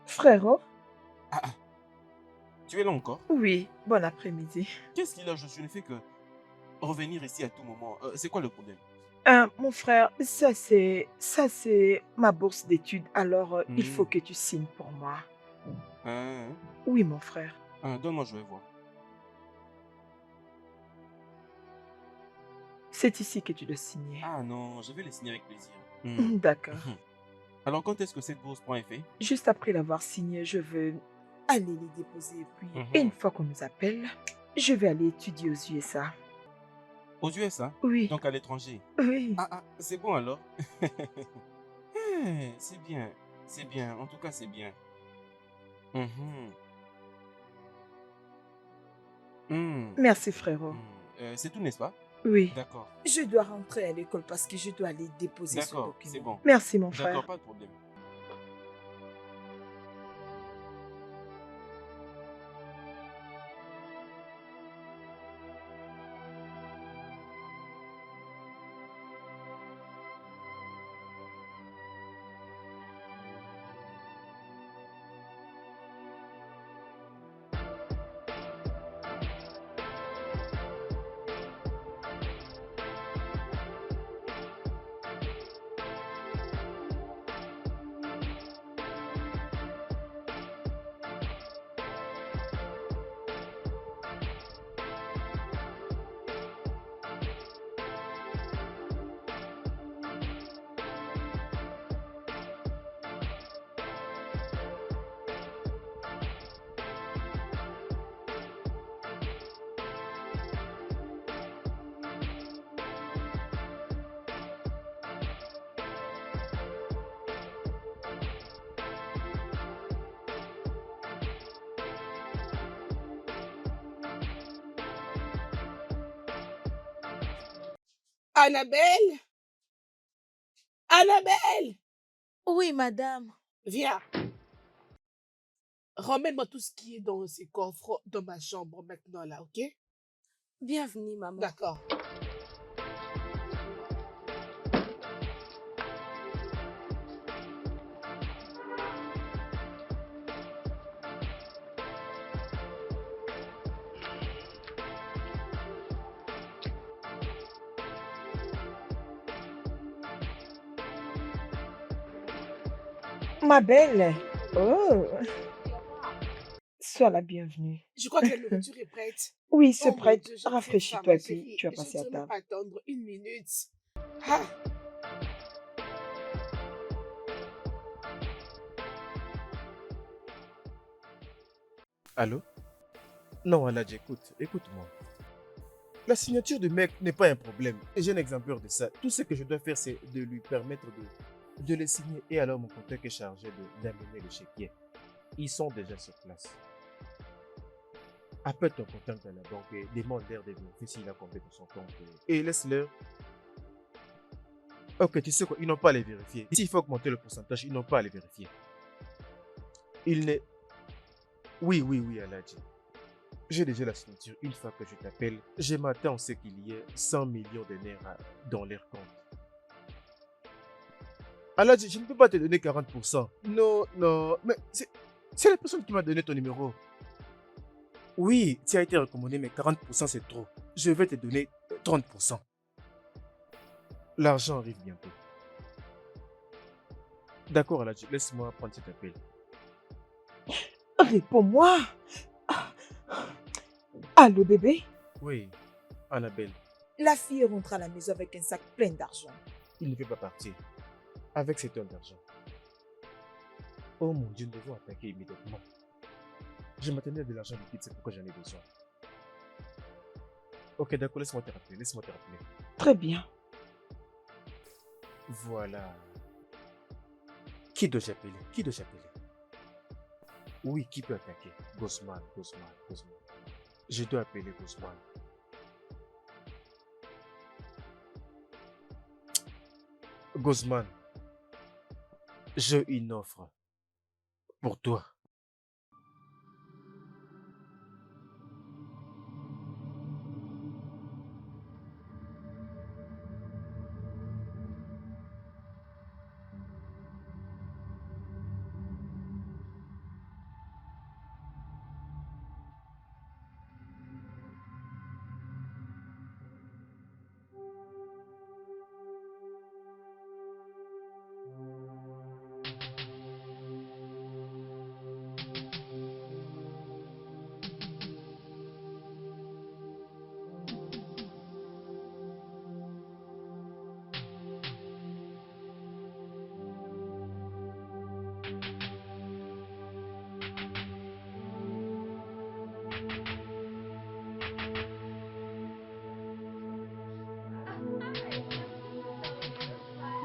S2: Frérot?
S3: Tu es là encore?
S2: Oui, bon après-midi.
S3: Qu'est-ce qu'il a? Je ne fais que revenir ici à tout moment. C'est quoi le problème?
S2: Mon frère, ça c'est ma bourse d'études. Alors, il faut que tu signes pour moi.
S3: Hein?
S2: Oui, mon frère.
S3: Donne-moi, je vais voir.
S2: C'est ici que tu dois signer.
S3: Ah non, je vais les signer avec plaisir.
S2: D'accord.
S3: Alors, quand est-ce que cette bourse prend effet?
S2: Juste après l'avoir signé, je veux aller les déposer. Et puis, une fois qu'on nous appelle, je vais aller étudier aux USA.
S3: Aux USA?
S2: Oui,
S3: Donc à l'étranger?
S2: oui.
S3: C'est bon alors. C'est bien. C'est bien. En tout cas, c'est bien. Mhm.
S2: Merci, frérot.
S3: C'est tout, n'est-ce pas?
S2: Oui.
S3: D'accord.
S6: Je dois rentrer à l'école parce que je dois aller déposer ce
S3: D'accord,
S6: document.
S3: c'est bon.
S2: Merci, mon
S3: D'accord,
S2: frère.
S3: pas de problème.
S1: Annabelle? Annabelle!
S5: Oui, madame.
S1: Viens. Ramène-moi tout ce qui est dans ces coffres dans ma chambre maintenant, là, ok?
S5: Bienvenue, maman.
S1: D'accord.
S2: Ma belle. Oh. Sois la bienvenue.
S1: Je crois que la nourriture est prête.
S2: Oui, c'est
S1: Oh mon
S2: prête.
S1: Dieu, j'aime trop ça,
S2: Rafraîchis-toi
S1: ma
S2: et puis
S1: chérie.
S2: tu vas
S1: Je
S2: passer
S1: ne
S2: à
S1: saurais même
S2: table.
S1: pas attendre une minute. Ah,
S4: Allô? Non, Aladji, écoute-moi. La signature du mec n'est pas un problème. Et j'ai un exemplaire de ça. Tout ce que je dois faire, c'est de lui permettre de le signer. Et alors, mon contact est chargé d'amener le chéquier. Ils sont déjà sur place. Appelle ton contact dans la banque et demande-leur de vérifier s'il a combien dans son compte. Et laisse-leur. Ok, tu sais quoi? Ils n'ont pas à les vérifier. S'il faut augmenter le pourcentage, ils n'ont pas à les vérifier. Il n'est. Oui, Aladji. J'ai déjà la signature. Une fois que je t'appelle, je m'attends à ce qu'il y ait 100 millions de nerfs dans leur compte. Aladji, je ne peux pas te donner 40%. Non, non, mais c'est la personne qui m'a donné ton numéro. Oui, tu as été recommandé, mais 40% c'est trop. Je vais te donner 30%. L'argent arrive bientôt. D'accord, Aladji, laisse-moi prendre cet appel.
S2: Réponds-moi. Allô, bébé?
S4: Oui, Annabelle,
S6: La fille rentre à la maison avec un sac plein d'argent.
S4: il ne peut pas partir avec ces tonnes d'argent. Oh mon Dieu, nous devons attaquer immédiatement. Je m'attendais à de l'argent liquide, c'est pourquoi j'en ai besoin. Ok, d'accord, laisse-moi te rappeler,
S2: Très bien.
S4: Voilà. Qui dois-je appeler? Oui, qui peut attaquer? Gosman. Je dois appeler Gosman. Gosman, j'ai une offre pour toi.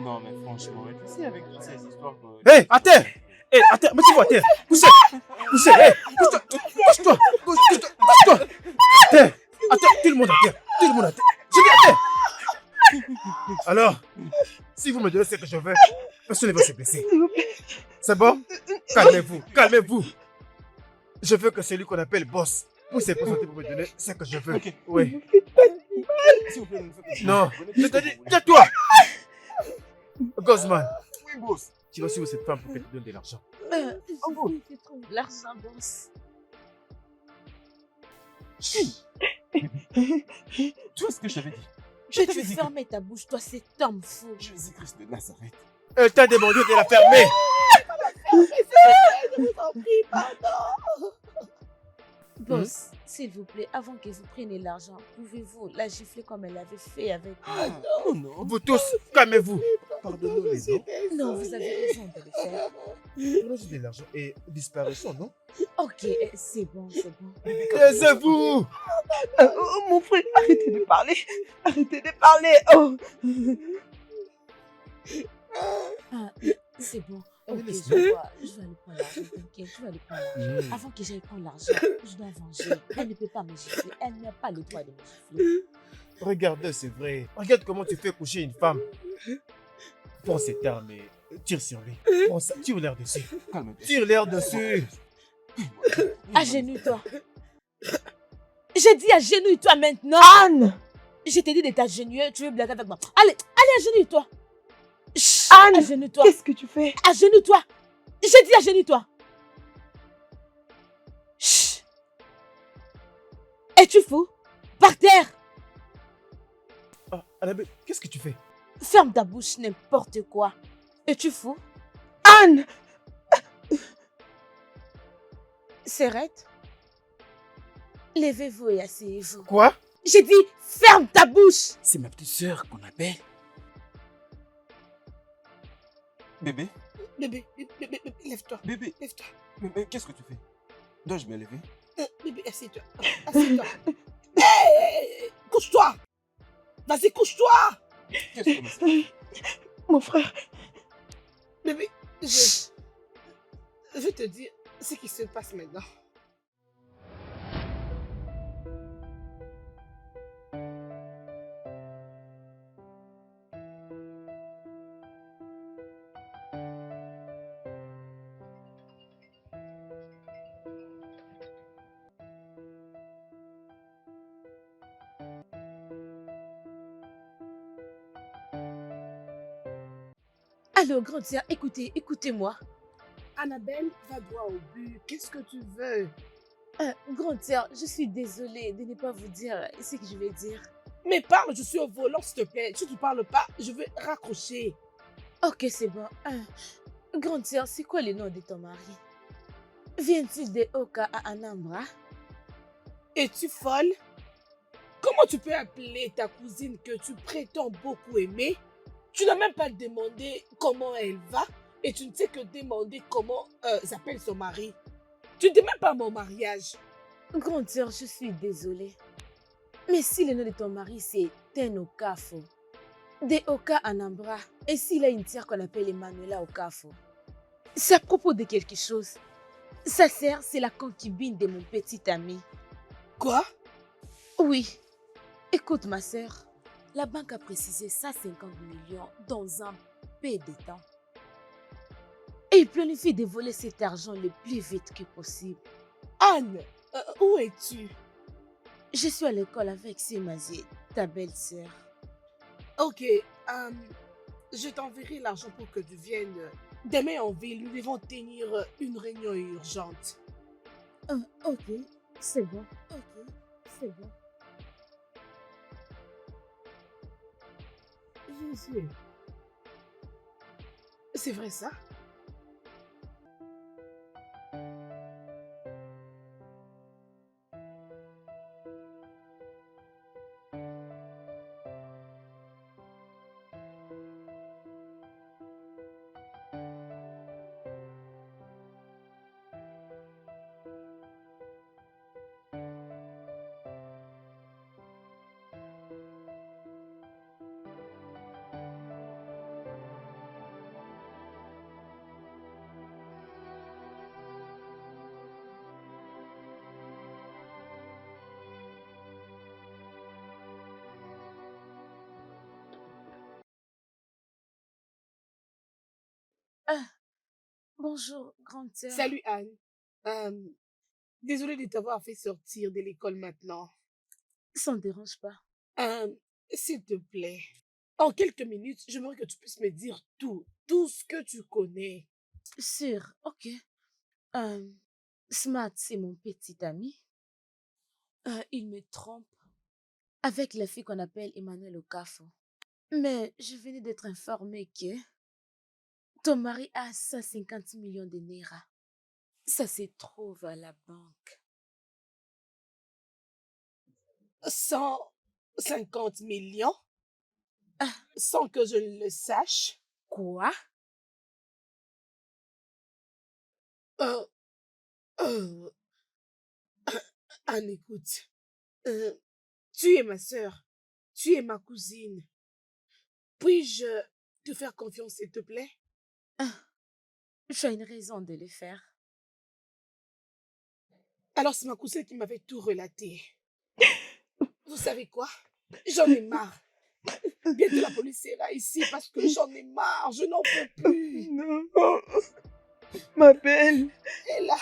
S3: Non, mais franchement, tu sais, avec toutes ces histoires.
S4: Hé, à terre! Hé, à terre, mettez-vous à terre! Couchez! Couchez! Hé, couche-toi! Couche-toi! Couche-toi! Couche-toi! À terre! À terre! Tout le monde à terre! Tout le monde à terre! Je dis à terre! Alors, si vous me donnez ce que je veux, personne ne va se blesser. C'est bon? Calmez-vous, calmez-vous. Je veux que celui qu'on appelle boss puisse se présenter pour me donner ce que je veux.
S3: Ok.
S4: Oui.
S3: S'il vous plaît, ne me faites pas.
S4: Non,
S3: Prenez
S4: je
S3: tout
S4: te
S3: ce que
S4: dis,
S3: vous voulez.
S4: tais-toi! Gozman,
S3: Oui, boss.
S4: tu vas suivre cette femme pour qu'elle te donne de l'argent.
S5: Je vais trouver l'argent, boss.
S3: Tu vois ce que je t'avais dit?
S5: Je vais fermer ta bouche, toi, cet homme fou.
S3: Jésus-Christ de Nazareth.
S4: Elle t'a demandé de la fermer.
S1: Je vous en prie, pardon.
S5: Boss, s'il vous plaît, avant que vous preniez l'argent, pouvez-vous la gifler comme elle avait fait avec moi?
S3: Oh non.
S4: Vous tous, calmez-vous.
S3: Pardonnons les gens.
S5: Non, vous avez raison de le faire.
S4: Prenez de l'argent et disparaissons, non?
S5: Ok, c'est bon, c'est bon.
S4: Taisez-vous!
S2: Mon frère, arrêtez de parler. Arrêtez de parler. Oh.
S5: Ah, c'est bon. Ok,
S4: Allez,
S5: je vais aller prendre l'argent, t'inquiète, je vais aller prendre l'argent. Avant que j'aille prendre l'argent, je dois venger. Elle ne peut pas me gifler, elle n'a pas le droit de me gifler.
S4: Regarde, c'est vrai. Regarde comment tu fais coucher une femme. Prends cette arme et tire sur lui. Prends ça, tire l'air dessus.
S3: Calme-toi.
S4: Tire l'air dessus.
S5: Agenouille-toi. J'ai dit agenouille-toi maintenant.
S2: Anne!
S5: Je t'ai dit de t'agenouiller, tu veux blaguer avec moi. Allez, allez, agenouille-toi. Chut,
S2: Anne!
S5: agenouille-toi.
S2: Qu'est-ce que tu fais?
S5: Agenouille-toi. J'ai dit agenouille-toi. Chut. Es-tu fou? Par terre.
S4: Ah, Annabelle, qu'est-ce que tu fais?
S5: Ferme ta bouche, n'importe quoi. Es-tu fou?
S2: Anne!
S5: Serrette. Levez-vous et asseyez-vous.
S4: Quoi?
S5: J'ai dit, ferme ta bouche.
S3: C'est ma petite sœur qu'on appelle. Bébé,
S1: Bébé, lève-toi.
S3: bébé,
S1: Lève-toi.
S3: bébé, qu'est-ce que tu fais? Dois-je me lever?
S1: Bébé, assieds-toi. Assieds-toi. Hey, couche-toi. Vas-y, couche-toi.
S3: Qu'est-ce que c'est?
S2: Mon frère,
S1: Bébé, je vais te dire ce qui se passe maintenant.
S5: Alors, grande sœur, écoutez-moi.
S1: Annabelle, va droit au but. Qu'est-ce que tu veux?
S5: Grande sœur, je suis désolée de ne pas vous dire ce que je vais dire.
S1: Mais parle, je suis au volant, s'il te plaît. Si tu parles pas, je vais raccrocher.
S5: Ok, c'est bon. Grande sœur, c'est quoi le nom de ton mari? Vient-il de Oka à Anambra?
S1: Es-tu folle? Comment tu peux appeler ta cousine que tu prétends beaucoup aimer? Tu n'as même pas demandé comment elle va et tu ne sais que demander comment s'appelle son mari. Tu ne dis même pas mon mariage.
S5: Grande sœur, je suis désolée. Mais si le nom de ton mari c'est Ten Okafo, de Oka Anambra, et s'il a une sœur qu'on appelle Emmanuela Okafo, c'est à propos de quelque chose. Sa sœur, c'est la concubine de mon petit ami.
S1: Quoi?
S5: Oui. Écoute ma sœur, la banque a précisé 150 millions dans un peu de temps. Et il planifie de voler cet argent le plus vite que possible.
S1: Anne, où es-tu?
S5: Je suis à l'école avec Semazie, ta belle-sœur.
S1: Ok, je t'enverrai l'argent pour que tu viennes demain en ville. Nous devons tenir une réunion urgente.
S5: Ok, c'est bon. Ok, c'est bon.
S1: Jésus. C'est vrai ça?
S5: Bonjour, grande sœur.
S1: Salut Anne. Désolée de t'avoir fait sortir de l'école maintenant.
S5: Ça ne dérange pas.
S1: S'il te plaît, en quelques minutes, j'aimerais que tu puisses me dire tout ce que tu connais.
S5: Sûr, ok. Smart, c'est mon petit ami. Il me trompe avec la fille qu'on appelle Emmanuel Okafo. Mais je venais d'être informée que ton mari a 150 millions de naira. Ça se trouve à la banque.
S1: 150 millions
S5: Ah,
S1: sans que je le sache.
S5: quoi?
S1: Euh, euh, Anne, écoute. Tu es ma sœur. Tu es ma cousine. Puis-je te faire confiance, s'il te plaît?
S5: Tu as une raison de le faire.
S1: Alors, c'est ma cousine qui m'avait tout relaté. Vous savez quoi? J'en ai marre. Bientôt la police sera ici parce que j'en ai marre. Je n'en peux plus.
S2: Non, ma belle.
S1: Et là,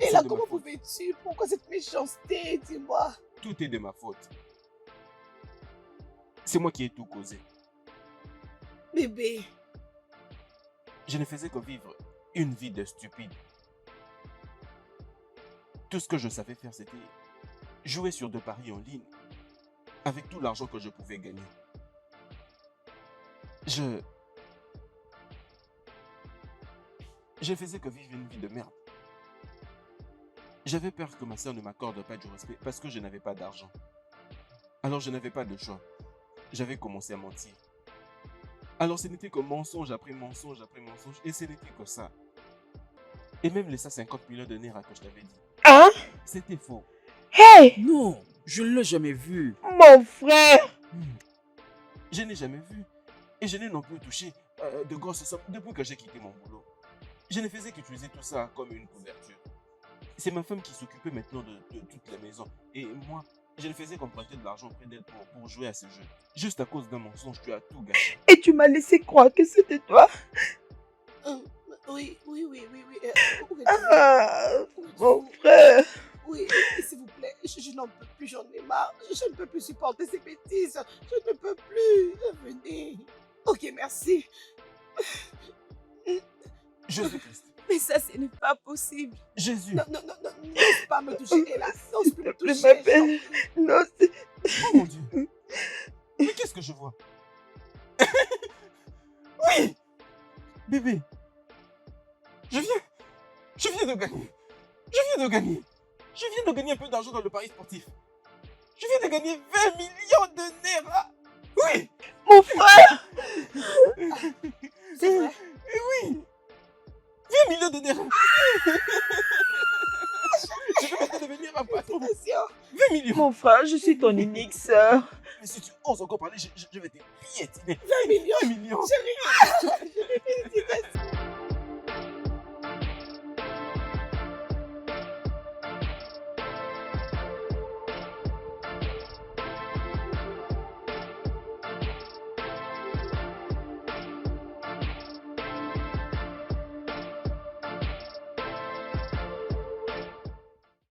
S3: C'est de ma
S1: comment
S3: faute.
S1: pouvais-tu? Pourquoi cette méchanceté? Dis-moi.
S3: Tout est de ma faute. C'est moi qui ai tout causé.
S1: Bébé,
S3: Je ne faisais que vivre une vie de stupide. Tout ce que je savais faire, c'était jouer sur de paris en ligne avec tout l'argent que je pouvais gagner. Je faisais que vivre une vie de merde. J'avais peur que ma soeur ne m'accorde pas du respect parce que je n'avais pas d'argent. Alors je n'avais pas de choix. J'avais commencé à mentir. Alors ce n'était que mensonge après mensonge après mensonge et ce n'était que ça. Et même les 150 millions de naira que je t'avais dit,
S2: Hein?
S3: c'était faux.
S2: Hey,
S7: Non, je ne l'ai jamais vu.
S2: mon frère.
S3: Je n'ai jamais vu et je n'ai non plus touché de grosses sommes depuis que j'ai quitté mon boulot. Je ne faisais qu'utiliser tout ça comme une couverture. C'est ma femme qui s'occupait maintenant de toute la maison et moi, je ne faisais qu'emprunter de l'argent auprès d'elle pour jouer à ce jeu. Juste à cause d'un mensonge, tu as tout gâché.
S2: Et tu m'as laissé croire que c'était toi.
S1: oui. Où êtes-vous?
S2: Ah,
S1: Où êtes-vous?
S2: mon frère.
S1: Oui, s'il vous plaît, je n'en peux plus, j'en ai marre. Je ne peux plus supporter ces bêtises. Je ne peux plus. Venez. Ok, merci.
S3: Jésus-Christ.
S6: Mais ça, ce n'est pas possible.
S3: Jésus.
S1: Non, n'ose pas me toucher, hélas. N'ose plus me
S2: S'il te plaît,
S1: toucher.
S2: ma belle. Non, c'est...
S3: Oh mon Dieu. Mais qu'est-ce que je vois? Oui. Bébé. Je viens de gagner. Je viens de gagner un peu d'argent dans le pari sportif. Je viens de gagner 20 millions de naira. Oui.
S2: Mon frère.
S1: C'est vrai.
S3: Oui. 20 millions de naira. Je vais maintenant devenir un patron.
S1: Attention.
S3: 20 millions.
S2: Mon frère, je suis ton unique sœur.
S3: Mais si tu oses encore parler, je vais te piétiner.
S1: 20 millions.
S3: 20 millions.
S1: Chérie.